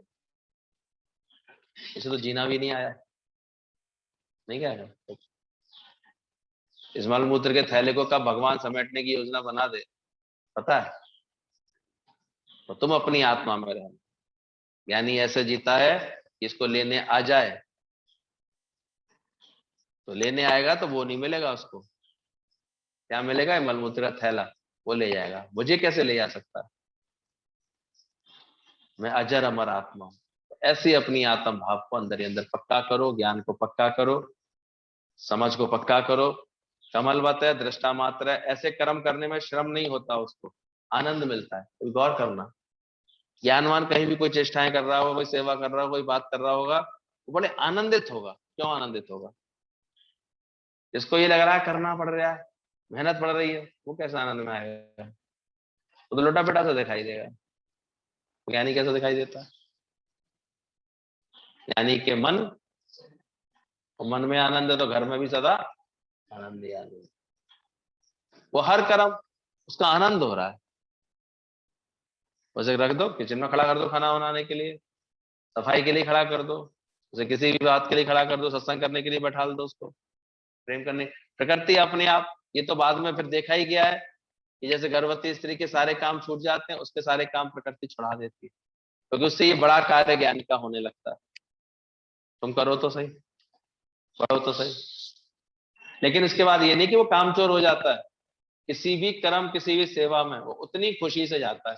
इसे तो जीना भी नहीं आया, नहीं कहेगा। इस मलमूत्र के थैले को कब भगवान समेटने की योजना बना दे, पता है? तो तुम अपनी आत्मा में रहना। ज्ञानी ऐसे जीता है कि इसको लेने आ जाए, तो लेने आएगा तो वो नहीं मिलेगा उसको, क्या मिलेगा? मलमूत्र का थैला, वो ले जाएगा। मुझे कैसे ले जा सकता है? मैं अजर अमर आत्मा हूं। ऐसे अपनी आत्म भाव को अंदर ही अंदर पक्का करो, ज्ञान को पक्का करो, समझ को पक्का करो। कमलवत है, दृष्टा मात्र है, ऐसे कर्म करने में श्रम नहीं होता, उसको आनंद मिलता है। कोई गौर करना, ज्ञानवान कहीं भी कोई चेष्टाएं कर रहा होगा, कोई सेवा कर रहा होगा, कोई बात कर रहा होगा, वो बड़े आनंदित होगा। क्यों आनंदित होगा? जिसको ये लग रहा है करना पड़ रहा है, मेहनत पड़ रही है, वो कैसे आनंद में आएगा? वो तो लोटा पेटा सा दिखाई देगा। ज्ञानी कैसा दिखाई देता है? ज्ञानी के मन, और मन में आनंद है तो घर में भी सदा आनंद ही आनंद। वो हर कर्म उसका आनंद हो रहा है। उसे रख दो, किचन में खड़ा कर दो, खाना बनाने के लिए, सफाई के लिए खड़ा कर दो, उसे किसी भी बात के लिए खड़ा कर दो, सत्संग करने के लिए बैठा दो, उसको प्रेम करने। प्रकृति अपने आप, ये तो बाद में फिर देखा ही गया है कि जैसे गर्भवती स्त्री के सारे काम छूट जाते हैं, उसके सारे काम प्रकृति छुड़ा देती है, क्योंकि उससे ये बड़ा कार्य ज्ञान का होने लगता है। तुम करो तो सही, करो तो सही। लेकिन इसके बाद ये नहीं कि वो कामचोर हो जाता है। किसी भी कर्म, किसी भी सेवा में वो उतनी खुशी से जाता है।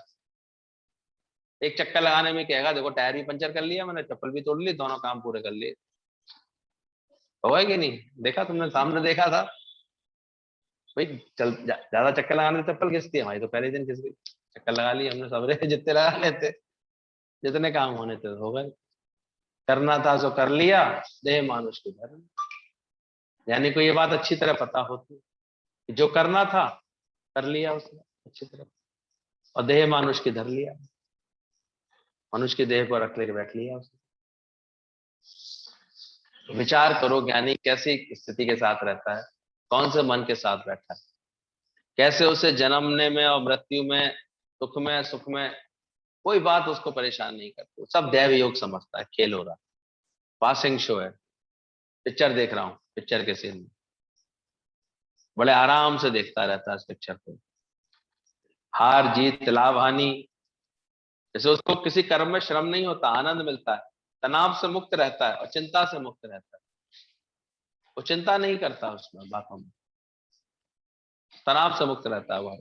एक चक्कर लगाने में कहेगा देखो टायर भी पंचर कर लिया मैंने, चप्पल भी तोड़ ली, दोनों काम पूरे कर लिए। होगा कि नहीं? देखा तुमने, सामने देखा था भाई। चल ज्यादा चक्कर लगाने से चप्पल घिसती है, हमारी तो पहले दिन घिस गई। चक्कर लगा लिए हमने सबरे जितने लगा लेते, जितने काम होने थे हो गए। करना था सो कर लिया, देह मानुष के धर्म। यानी को ये बात अच्छी तरह पता होती कि जो करना था कर लिया उसने अच्छी तरह, और देह मानुष की धर लिया, मनुष्य की देह को रख लेकर बैठ लिया उसने। विचार करो, ज्ञानी कैसी स्थिति के साथ रहता है, कौन से मन के साथ बैठा है, कैसे उसे जन्मने में और मृत्यु में, दुख में सुख में कोई बात उसको परेशान नहीं करती। सब दैव योग समझता है, खेल हो रहा है, पासिंग शो है, पिक्चर देख रहा हूँ, पिक्चर के सीन में बड़े आराम से देखता रहता है इस पिक्चर को। हार जीत लाभ हानि, जैसे उसको किसी कर्म में श्रम नहीं होता, आनंद मिलता है, तनाव से मुक्त रहता है और चिंता से मुक्त रहता है। वो चिंता नहीं करता उसमें बातों में, तनाव से मुक्त रहता है वो।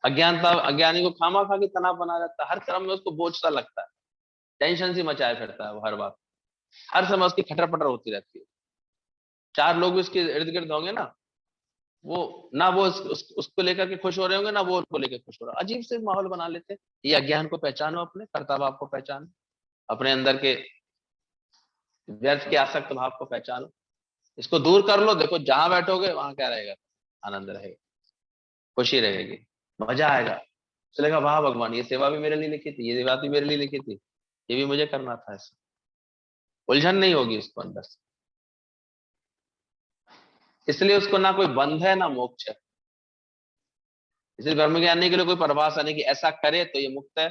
अज्ञानता, अज्ञानी को खामा खा के तनाव बना रहता है, हर कर्म में उसको बोझ सा लगता है, टेंशन सी मचाए फिरता है वो हर बात, हर समय उसकी खटर पटर होती रहती है। चार लोग भी उसके इर्द गिर्द होंगे ना, वो ना वो उसको लेकर के खुश हो रहे होंगे, ना वो उनको लेकर खुश हो रहा। अजीब से माहौल बना लेते हैं। ये अज्ञान को पहचानो, अपने कर्ता भाव को पहचानो, अपने अंदर के व्यर्थ के आसक्त भाव को पहचानो, इसको दूर कर लो। देखो जहां बैठोगे वहां क्या रहेगा? आनंद रहेगा, खुशी रहेगी, मजा आएगा। चलेगा वाह भगवान, ये सेवा भी मेरे लिए लिखी थी, ये बात भी मेरे लिए लिखी थी, ये भी मुझे करना था। ऐसा उलझन नहीं होगी उसको अंदर से, इसलिए उसको ना कोई बंध है ना मोक्ष है। इसलिए धर्म के आने के लिए कोई परिभाषा नहीं कि ऐसा करे तो ये मुक्त है,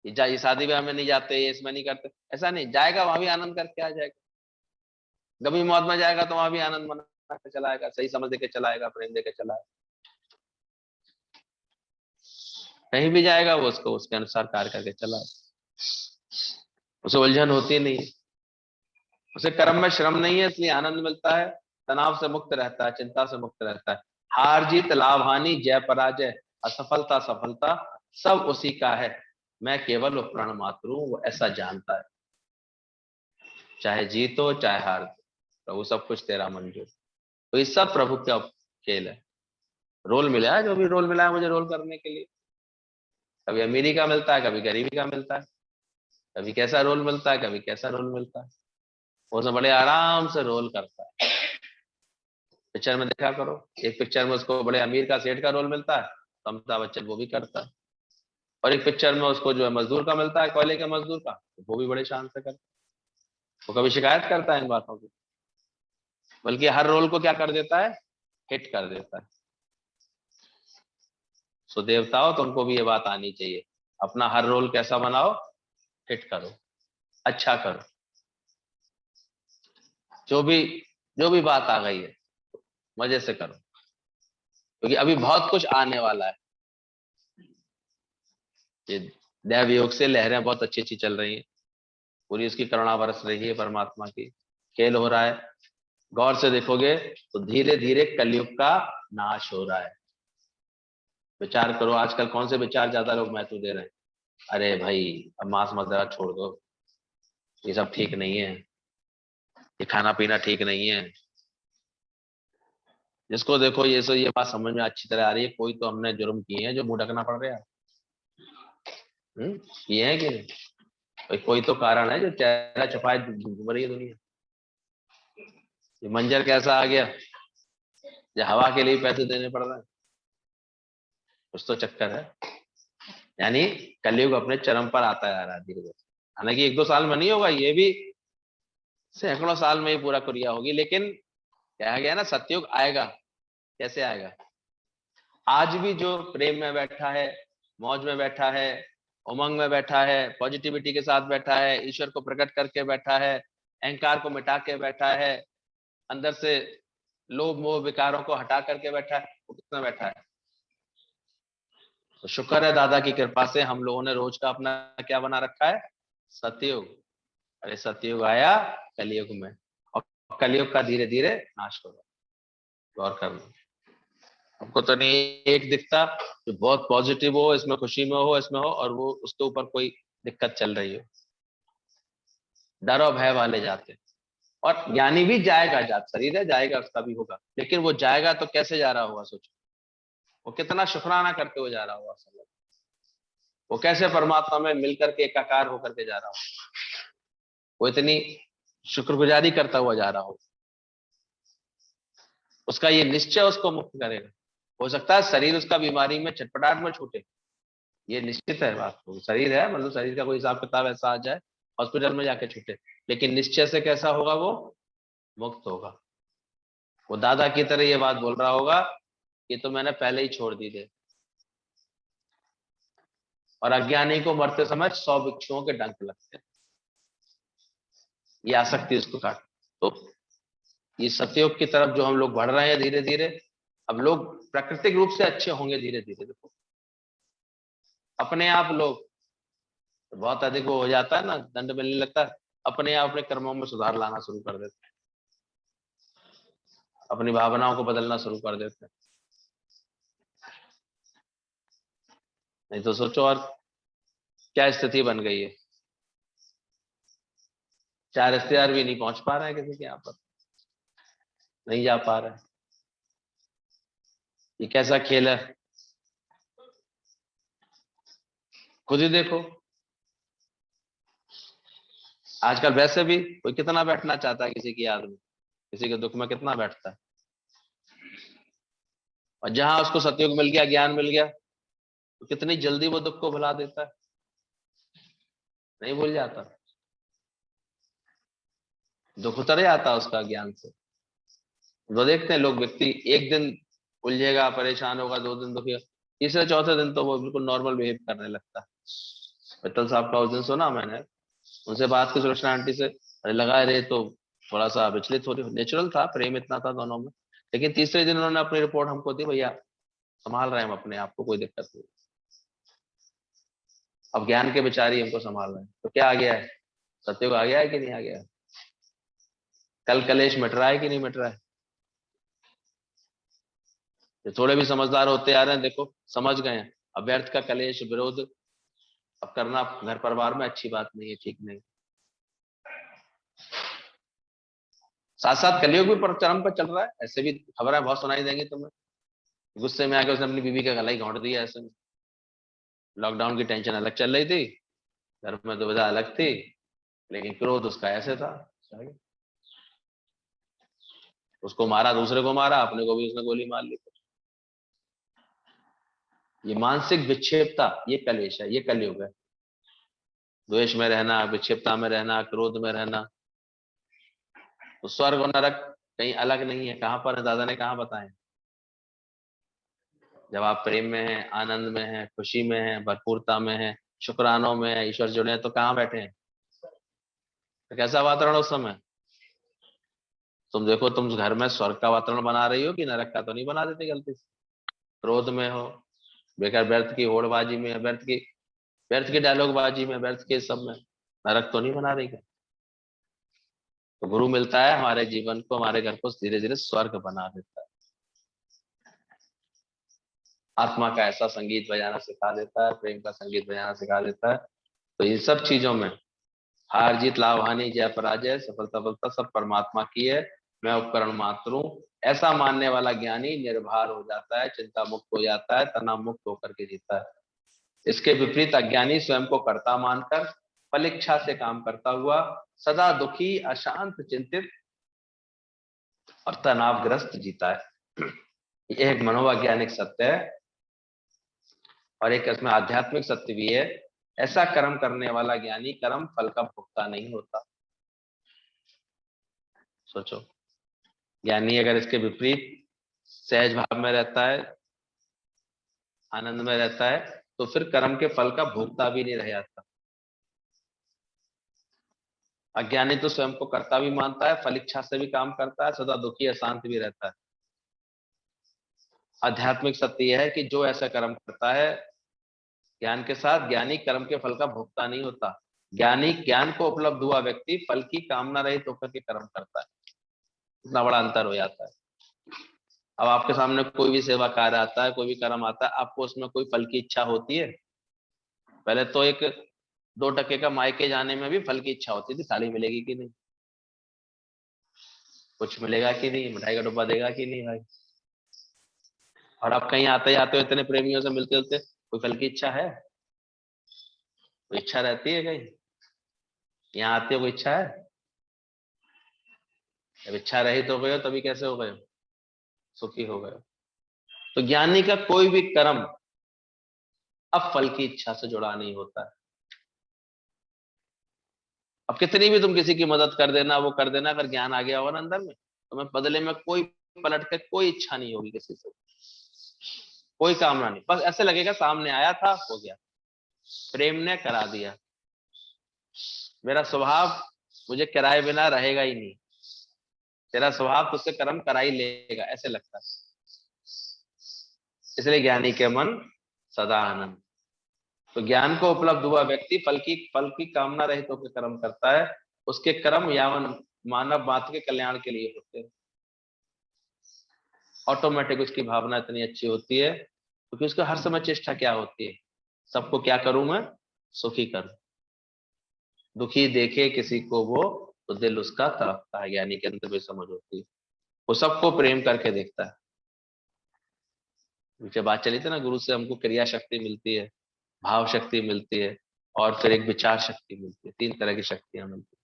ये शादी ब्याह में नहीं जाते, ये इसमें नहीं करते, ऐसा नहीं। जाएगा वहां भी आनंद करके आ जाएगा, गमी मौत में जाएगा तो वहां भी आनंद मना के चलाएगा, सही समझ देके चलाएगा, प्रेम देके चलाएगा। कहीं भी जाएगा वो उसको उसके अनुसार कार्य करके चलाए, उसे उलझन होती नहीं, उसे कर्म में श्रम नहीं है, इसलिए आनंद मिलता है, तनाव से मुक्त रहता है, चिंता से मुक्त रहता है। हार जीत लाभ हानि जय पराजय असफलता सफलता सब उसी का है, मैं केवल उपकरण मात्र हूं, वो ऐसा जानता है। चाहे जीत हो चाहे हार हो, प्रभु सब कुछ तेरा मंजूर। तो ये सब प्रभु का खेल है। रोल मिला है, जो भी रोल मिला है मुझे रोल करने के लिए, कभी अमीरी का मिलता है, कभी गरीबी का मिलता है, कभी कैसा रोल मिलता है, कभी कैसा रोल मिलता है, वो सब बड़े आराम से रोल करता है। पिक्चर में देखा करो, एक पिक्चर में उसको बड़े अमीर का सेठ का रोल मिलता है, तो अमिताभ बच्चन वो भी करता है। और एक पिक्चर में उसको जो है मजदूर का मिलता है, कोयले के मजदूर का, तो वो भी बड़े शान से करता है। वो कभी शिकायत करता है इन बातों की, बल्कि हर रोल को क्या कर देता है? हिट कर देता है। सो देवताओं, तुमको भी ये बात आनी चाहिए, अपना हर रोल कैसा बनाओ? हिट करो, अच्छा करो। जो भी जो भी बात आ गई है मजे से करो, क्योंकि अभी बहुत कुछ आने वाला है। ये दैव योग से लहरें बहुत अच्छी अच्छी चल रही हैं, पूरी उसकी करुणा बरस रही है परमात्मा की। खेल हो रहा है। गौर से देखोगे तो धीरे धीरे कलयुग का नाश हो रहा है। विचार करो आजकल कौन से विचार ज्यादा लोग महत्व दे रहे हैं। अरे भाई अब मांस मदिरा छोड़ दो, ये सब ठीक नहीं है, ये खाना पीना ठीक नहीं है। जिसको देखो ये बात समझ में अच्छी तरह आ रही है, कोई तो हमने जुर्म किए हैं जो मुंह ढकना पड़ रहा है। किए हैं कि नहीं? भाई कोई तो कारण है जो चेहरा छुपाए घूम रही है दुनिया। ये मंजर कैसा आ गया, जो हवा के लिए पैसे देने पड़ रहे हैं, कुछ तो चक्कर है। यानी कलयुग अपने चरम पर आता जा रहा है धीरे धीरे। हालांकि 1-2 साल में नहीं होगा, ये भी सैकड़ों साल में ही पूरा क्रिया होगी, लेकिन कहा गया ना सतयुग आएगा। कैसे आएगा? आज भी जो प्रेम में बैठा है, मौज में बैठा है, उमंग में बैठा है, पॉजिटिविटी के साथ बैठा है, ईश्वर को प्रकट करके बैठा है, अहंकार को मिटा के बैठा है, अंदर से लोभ मोह विकारों को हटा करके बैठा है, वो कितना बैठा है। तो शुक्र है दादा की कृपा से हम लोगों ने रोज का अपना क्या बना रखा है, सतयुग। अरे सतयुग आया कलयुग में, और कलयुग का धीरे धीरे नाश होगा। गौर करना, हमको तो नहीं एक दिखता जो बहुत पॉजिटिव हो, इसमें खुशी में हो, इसमें हो, और वो उसके ऊपर कोई दिक्कत चल रही हो। डर और भय वाले जाते हैं। और ज्ञानी भी जाएगा, शरीर है जाएगा, उसका भी होगा, लेकिन वो जाएगा तो कैसे जा रहा होगा सोचो। वो कितना शुक्राना करते हुए जा रहा होगा सब। वो कैसे परमात्मा में मिलकर के एकाकार होकर के जा रहा हो, वो इतनी शुक्रगुजारी करता हुआ जा रहा हो। उसका ये निश्चय उसको मुक्त करेगा। हो सकता है शरीर उसका बीमारी में छटपटाहट में छूटे, ये निश्चित है बात। तो शरीर है, मतलब शरीर का कोई हिसाब किताब ऐसा आ जाए, हॉस्पिटल में जाके छूटे, लेकिन निश्चय से कैसा होगा, वो मुक्त होगा। वो दादा की तरह ये बात बोल रहा होगा कि तो मैंने पहले ही छोड़ दी थी। और अज्ञानी को मरते समय 100 भिक्षुओं के डंक लगते हैं, ये आसक्ति उसको काट। तो ये सतयुग की तरफ जो हम लोग बढ़ रहे हैं धीरे धीरे, अब लोग प्राकृतिक रूप से अच्छे होंगे धीरे धीरे। देखो अपने आप लोग बहुत अधिक वो हो जाता है ना, दंड मिलने लगता है, अपने आप अपने कर्मों में सुधार लाना शुरू कर देते हैं, अपनी भावनाओं को बदलना शुरू कर देते हैं। नहीं तो सोचो और क्या स्थिति बन गई है। 4 रिश्तेदार भी नहीं पहुंच पा रहे हैं किसी के यहाँ पर, नहीं जा पा रहे हैं। ये कैसा खेल है, खुद ही देखो। आजकल वैसे भी कोई कितना बैठना चाहता है किसी की याद में, किसी के दुख में कितना बैठता है। और जहां उसको सतयुग मिल गया, ज्ञान मिल गया, तो कितनी जल्दी वो दुख को भुला देता है, नहीं भूल जाता। दुख उतर जाता उसका ज्ञान से। वो देखते हैं लोग, व्यक्ति एक दिन उलझेगा, परेशान होगा, 2 दिन दुखी होगा, तीसरे चौथे दिन तो वो बिल्कुल नॉर्मल बिहेव करने लगता है। मित्तल साहब का उस दिन सुना मैंने, उनसे बात की सुलक्षणा आंटी से, अरे लगा रहे तो थोड़ा सा विचलित हो रही, नेचुरल था, प्रेम इतना था दोनों में। लेकिन तीसरे दिन उन्होंने अपनी रिपोर्ट हमको दी, भैया संभाल रहे हैं हम अपने आप को, कोई दिक्कत नहीं। अब ज्ञान के विचारी हमको संभाल रहे हैं, तो क्या आ गया है, सत्युग आ गया है कि नहीं आ गया है? कल कलेश मिट रहा है कि नहीं मिट रहा है? जो थोड़े भी समझदार होते आ रहे हैं, देखो समझ गए हैं अब व्यर्थ का कलेश विरोध अब करना घर परिवार में अच्छी बात नहीं है, ठीक नहीं। साथ साथ कलयुग भी पर चरम पर चल रहा है, ऐसे भी खबरें बहुत सुनाई देंगी तुम्हें। गुस्से में आके उसने अपनी बीवी का गला ही घोंट दिया ऐसे में। लॉकडाउन की टेंशन अलग चल रही थी, घर में दुविधा अलग थी, लेकिन क्रोध उसका ऐसे था, उसको मारा, दूसरे को मारा, अपने को भी उसने गोली मार ली। ये मानसिक विक्षेपता, ये कलेश है, ये कलयुग है। द्वेष में रहना, विक्षेपता में रहना, क्रोध में रहना। तो स्वर्ग और नरक कहीं अलग नहीं है, कहां पर है, दादा ने कहा बताएं। जब आप प्रेम में हैं, आनंद में हैं, खुशी में हैं, भरपूरता में हैं, शुक्रानों में हैं, ईश्वर जुड़े हैं, तो कहाँ बैठे हैं? तो कैसा वातावरण उस समय? तुम देखो, तुम घर में स्वर्ग का वातावरण बना रही हो कि नरक का? तो नहीं बना देते गलती से। क्रोध में हो, बेकार व्यर्थ की होड़बाजी में, व्यर्थ की डायलॉग बाजी में, व्यर्थ के सब में, नरक तो नहीं बना रही क्या? तो गुरु मिलता है, हमारे जीवन को, हमारे घर को धीरे धीरे स्वर्ग बना देता है। आत्मा का ऐसा संगीत बजाना सिखा देता है, प्रेम का संगीत बजाना सिखा देता है। तो इन सब चीजों में हार जीत, लाभ हानि, जय पराजय, सफलता सफलता सब परमात्मा की है, मैं उपकरण मात्र हूँ, ऐसा मानने वाला ज्ञानी निर्भर हो जाता है, चिंता मुक्त हो जाता है, तनाव मुक्त होकर के जीता है। इसके विपरीत अज्ञानी स्वयं को कर्ता मानकर फल इच्छा से काम करता हुआ सदा दुखी, अशांत, चिंतित और तनावग्रस्त जीता है। यह एक मनोवैज्ञानिक सत्य है और एक इसमें आध्यात्मिक सत्य भी है। ऐसा कर्म करने वाला ज्ञानी कर्म फल का भोक्ता नहीं होता। सोचो, ज्ञानी अगर इसके विपरीत सहज भाव में रहता है, आनंद में रहता है, तो फिर कर्म के फल का भोक्ता भी नहीं रह जाता। अज्ञानी तो स्वयं को कर्ता भी मानता है, फल इच्छा से भी काम करता है, सदा दुखी अशांत भी रहता है। आध्यात्मिक सत्य यह है कि जो ऐसा कर्म करता है ज्ञान के साथ, ज्ञानी कर्म के फल का भोक्ता नहीं होता। ज्ञानी ज्ञान को उपलब्ध हुआ व्यक्ति फल की कामना रहित होकर के कर्म करता है। इतना बड़ा अंतर हो जाता है। अब आपके सामने कोई भी सेवा कार्य आता है, कोई भी कर्म आता है, आपको उसमें कोई फल की इच्छा होती है? पहले तो एक 2 टके का मायके जाने में भी फल की इच्छा होती थी, साड़ी मिलेगी कि नहीं, कुछ मिलेगा कि नहीं, मिठाई का डब्बा देगा कि नहीं भाई। और अब कहीं आते जाते हो इतने प्रेमियों से मिलते जुलते, कोई फल की इच्छा है? कोई इच्छा रहती है कहीं? यहाँ आते हो कोई इच्छा है? जब इच्छा रहित हो गए हो तभी कैसे हो गए हो? सुखी हो गए हो। तो ज्ञानी का कोई भी कर्म अब फल की इच्छा से जुड़ा नहीं होता है। अब कितनी भी तुम किसी की मदद कर देना, वो कर देना, अगर ज्ञान आ गया होगा ना अंदर में, तो मैं बदले में कोई पलट के कोई इच्छा नहीं होगी किसी से, कोई कामना नहीं। बस ऐसे लगेगा सामने आया था, हो गया, प्रेम ने करा दिया, मेरा स्वभाव मुझे कराए बिना रहेगा ही नहीं, तेरा स्वभाव तुझसे कर्म करा ही लेगा, ऐसे लगता है। इसलिए ज्ञानी के मन सदा आनंद। तो ज्ञान को उपलब्ध हुआ व्यक्ति फल की कामना रहित होकर कर्म करता है। उसके कर्म यावन मानव मात्र के कल्याण के लिए होते हैं। ऑटोमेटिक उसकी भावना इतनी अच्छी होती है, क्योंकि उसका हर समय चेष्टा क्या होती है, सबको क्या करूं मैं, सुखी करूं। दुखी देखे किसी को वो, तो दिल उसका तड़पता है, ज्ञानी के अंदर भी समझ होती है। वो सबको प्रेम करके देखता है। जब बात चली थी ना, गुरु से हमको क्रिया शक्ति मिलती है, भाव शक्ति मिलती है, और फिर एक विचार शक्ति मिलती है। 3 तरह की शक्तियां मिलती है।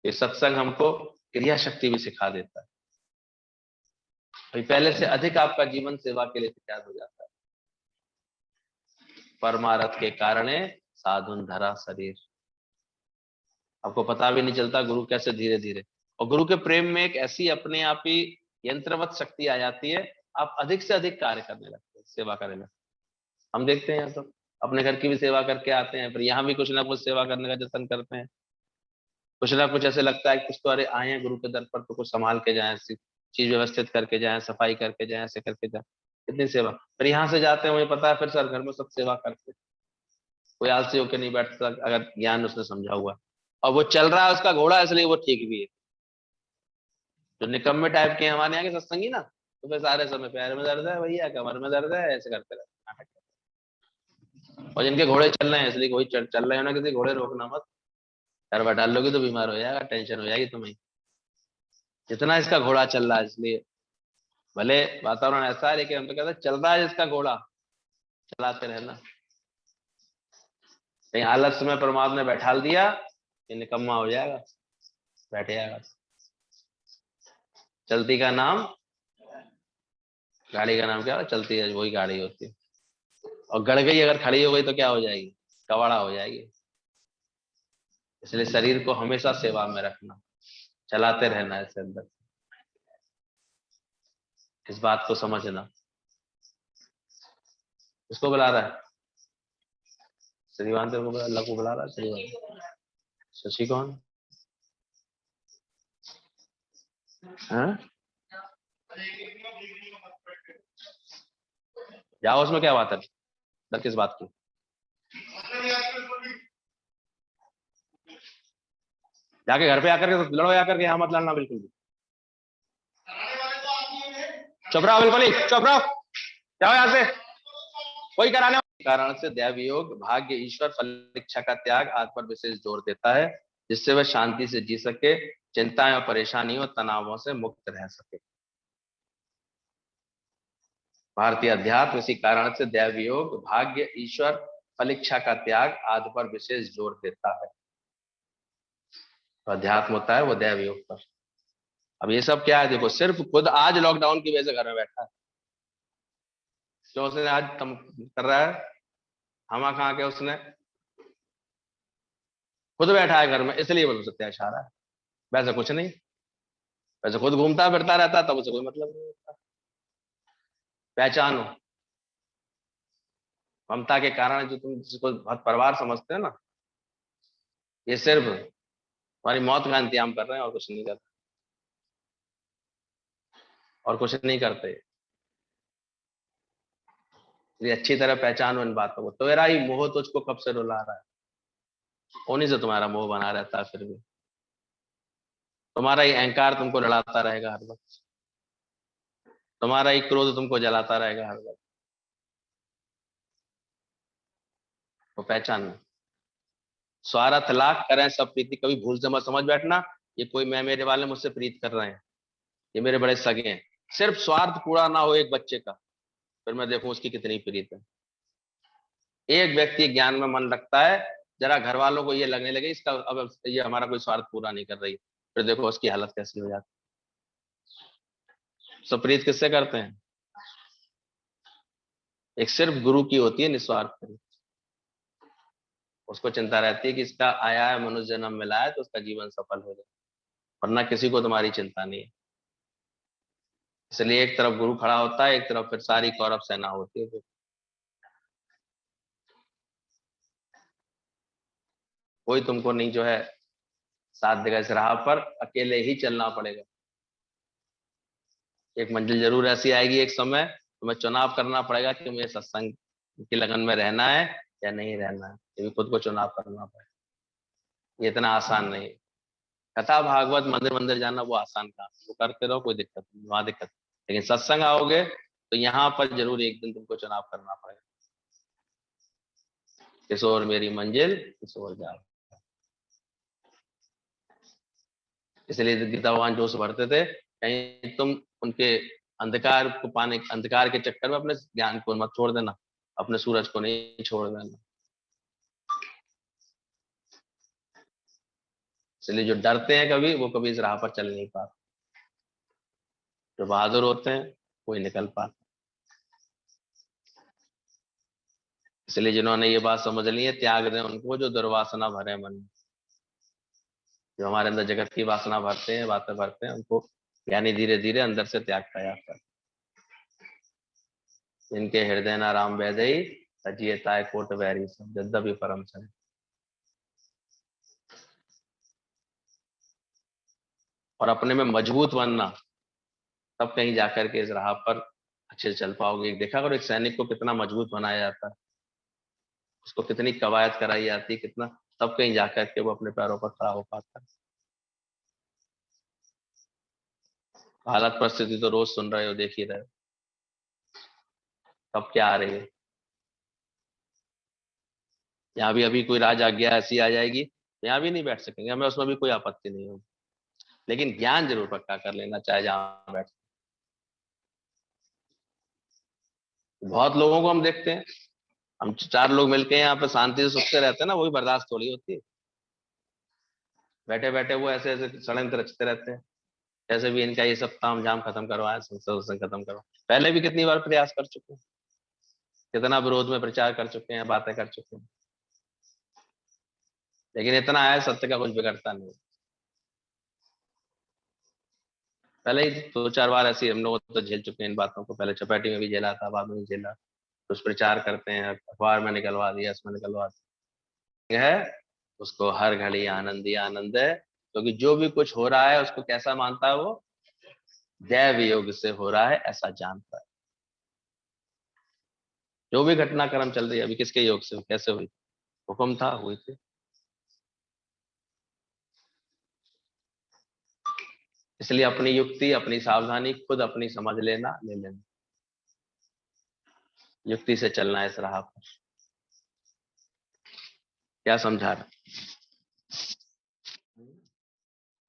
ये सत्संग हमको क्रिया शक्ति भी सिखा देता है। अभी पहले से अधिक आपका जीवन सेवा के लिए तैयार हो जाता है। परमारथ के कारणे साधुन धरा शरीर। आपको पता भी नहीं चलता गुरु कैसे धीरे धीरे, और गुरु के प्रेम में एक ऐसी अपने आप ही यंत्रवत शक्ति आ जाती है, आप अधिक से अधिक कार्य करने लगते हैं, सेवा करने लगते हैं। हम देखते हैं तो अपने घर की भी सेवा करके आते हैं, फिर यहाँ भी कुछ ना कुछ सेवा करने का जतन करते हैं। कुछ ना कुछ ऐसे लगता है कि कुछ तो, अरे आए हैं गुरु के दर पर तो कुछ संभाल के जाए, चीज व्यवस्थित करके जाए, सफाई करके जाए, ऐसे करके जाए, कितनी सेवा। फिर यहाँ से जाते हैं, मुझे पता है फिर सर घर में सब सेवा करते हैं। कोई आलसी होकर नहीं बैठता अगर ज्ञान उसने समझा हुआ, और वो चल रहा है उसका घोड़ा, इसलिए वो ठीक भी है। जो निकम्मे टाइप के हमारे यहाँ के सत्संगी ना, तो फिर सारे समय पैर में दर्द है भैया, कमर में दर्द है, ऐसे करते रहते हैं। और जिनके घोड़े चल रहे हैं, इसलिए कोई चल रहे हो ना, किसी घोड़े रोकना मत, घर बैठा लोगे तो बीमार हो जाएगा, टेंशन हो जाएगी तुम्हें। जितना इसका घोड़ा चल रहा है, इसलिए भले वातावरण ऐसा है, लेकिन हम तो कहते हैं चल रहा है जिसका घोड़ा, चलाते रहना। कहीं आलस में परमात्मा ने बैठा दिया, ये निकम्मा हो जाएगा, बैठ जाएगा। चलती का नाम, गाड़ी का नाम क्या है, चलती है वही गाड़ी होती है। और गड़ गई अगर खड़ी हो गई तो क्या हो जाएगी, कवाड़ा हो जाएगी। इसलिए शरीर को हमेशा सेवा में रखना, चलाते रहना इसके अंदर, इस बात को समझना। इसको बुला रहा है श्रीवान, तेरे को बुला, अल्लाह को बुला रहा है श्रीवान। शशि कौन? हाँ, जाओ, उसमें क्या बात है, डर किस बात की? जाके घर पे आकर के लड़ो, आकर के यहाँ मत लड़ना बिल्कुल भी। चुप रहो, बिल्कुल ही चुप रहो, जाओ यहाँ से। कोई कराने कारण से दैवयोग, भाग्य, ईश्वर, फल, इच्छा का त्याग आदि पर विशेष जोर देता है, जिससे वह शांति से जी सके, चिंताएं और परेशानियों, तनावों से मुक्त रह सके। भारतीय अध्यात्म इसी कारण से दैवयोग, भाग्य, ईश्वर, फल, इच्छा का त्याग आदि पर विशेष जोर देता है। तो अध्यात्म होता है वो दैवयोग पर। अब ये सब क्या है, देखो सिर्फ खुद आज लॉकडाउन की वजह से घर में बैठा है, जो उसने आज कर रहा है, हम खा के उसने खुद बैठा है घर में, इसलिए बोल सकते हैं आ रहा है, वैसे कुछ नहीं। वैसे खुद घूमता फिरता रहता तब उसे कोई मतलब नहीं होता। पहचानो ममता के कारण जो तुम जिसको बहुत परिवार समझते हो ना, ये सिर्फ तुम्हारी मौत का इंतजाम कर रहे हैं और कुछ नहीं करते, और कुछ नहीं करते। ये अच्छी तरह पहचानो इन बातों को। तो मेरा ही मोह तुझको कब से रुला रहा है, उन्हीं से तुम्हारा मोह बना रहता है। फिर भी तुम्हारा ही अहंकार तुमको लड़ाता रहेगा हर वक्त, तुम्हारा ही क्रोध तुमको जलाता रहेगा हर वक्त। तो पहचान, स्वार्थ लाख करें सब प्रीति, कभी भूल से मत समझ बैठना ये कोई मैं मेरे वाले मुझसे प्रीत कर रहे हैं, ये मेरे बड़े सगे हैं। सिर्फ स्वार्थ पूरा ना हो एक बच्चे का, फिर मैं देखूं उसकी कितनी प्रीत है। एक व्यक्ति ज्ञान में मन रखता है, जरा घर वालों को ये लगने लगे इसका अब ये हमारा कोई स्वार्थ पूरा नहीं कर रही, फिर देखो उसकी हालत कैसी हो जाती। सब प्रीत किससे करते हैं, एक सिर्फ गुरु की होती है निस्वार्थ प्रीत। उसको चिंता रहती है कि इसका आया है मनुष्य जन्म मिला है तो उसका जीवन सफल हो जाए, वरना किसी को तुम्हारी चिंता नहीं है। इसलिए एक तरफ गुरु खड़ा होता है, एक तरफ फिर सारी कौरव सेना होती है। कोई तुमको नहीं जो है साथ देगा, इस राह पर अकेले ही चलना पड़ेगा। एक मंजिल जरूर ऐसी आएगी एक समय, तुम्हें चुनाव करना पड़ेगा कि मुझे सत्संग की लगन में रहना है या नहीं रहना है, ये भी खुद को चुनाव करना पड़ेगा। ये इतना आसान नहीं। कथा भागवत मंदिर मंदिर जाना वो आसान काम, वो करते रहो, कोई दिक्कत नहीं, वहां दिक्कत। लेकिन सत्संग आओगे तो यहाँ पर जरूर एक दिन तुमको चुनाव करना पड़ेगा, किशोर मेरी मंजिल किशोर जाओ। इसलिए गीता भगवान जोश भरते थे, कहीं तुम उनके अंधकार को पाने, अंधकार के चक्कर में अपने ज्ञान को मत छोड़ देना, अपने सूरज को नहीं छोड़ देना। इसलिए जो डरते हैं कभी, वो कभी इस राह पर चल नहीं पाते। जो बहादुर होते हैं वही निकल पाते। इसलिए जिन्होंने ये बात समझ ली है, त्याग दें उनको जो दुर्वासना भरे मन में। जो हमारे अंदर जगत की वासना भरते हैं, बातें भरते हैं, उनको यानी धीरे धीरे अंदर से त्याग किया जाता है। इनके हृदय ना राम वैदई, तजिए ताय कोट वैरी सब, यद्यपि परम सर। और अपने में मजबूत बनना, तब कहीं जाकर के इस राह पर अच्छे से चल पाओगे। देखा करो एक सैनिक को कितना मजबूत बनाया जाता है, उसको कितनी कवायद कराई जाती है, कितना, तब कहीं जाकर के वो अपने पैरों पर खड़ा हो पाता है। हालत परिस्थिति तो रोज सुन रहे हो, देख ही रहे हो, कब क्या आ रही है। यहाँ भी अभी कोई राज आज्ञा ऐसी आ जाएगी, यहाँ भी नहीं बैठ सकेंगे, हमें उसमें भी कोई आपत्ति नहीं होगी। लेकिन ज्ञान जरूर पक्का कर लेना, चाहे जहां बैठ। बहुत लोगों को हम देखते हैं, हम चार लोग मिलके यहाँ पे शांति से सुख से रहते हैं ना, वो भी बर्दाश्त थोड़ी होती है। बैठे बैठे वो ऐसे ऐसे षड्यंत्र रचते रहते हैं, जैसे भी इनका ये सब ताम झाम खत्म करवाए, संसद खत्म करवाए। पहले भी कितनी बार प्रयास कर चुके हैं, कितना विरोध में प्रचार कर चुके हैं, बातें कर चुके हैं, लेकिन इतना है सत्य का कुछ बिगड़ता नहीं। पहले ही दो चार बार ऐसी हम लोग तो झेल चुके हैं इन बातों को, पहले चपाटी में भी झेला था, बाद में भी झेला। कुछ प्रचार करते हैं, अखबार में निकलवा दिया, इसमें निकलवा दिया है, उसको हर घड़ी आनंद ही आनंद है। क्योंकि जो भी कुछ हो रहा है उसको कैसा मानता है वो, दैव योग से हो रहा है ऐसा जानता है। जो भी घटनाक्रम चल रही है अभी किसके योग से, कैसे हुई, हुक्म था, हुई थी। इसलिए अपनी युक्ति, अपनी सावधानी खुद अपनी समझ लेना, ले लेना, युक्ति से चलना है इस राह पर। क्या समझा रहा?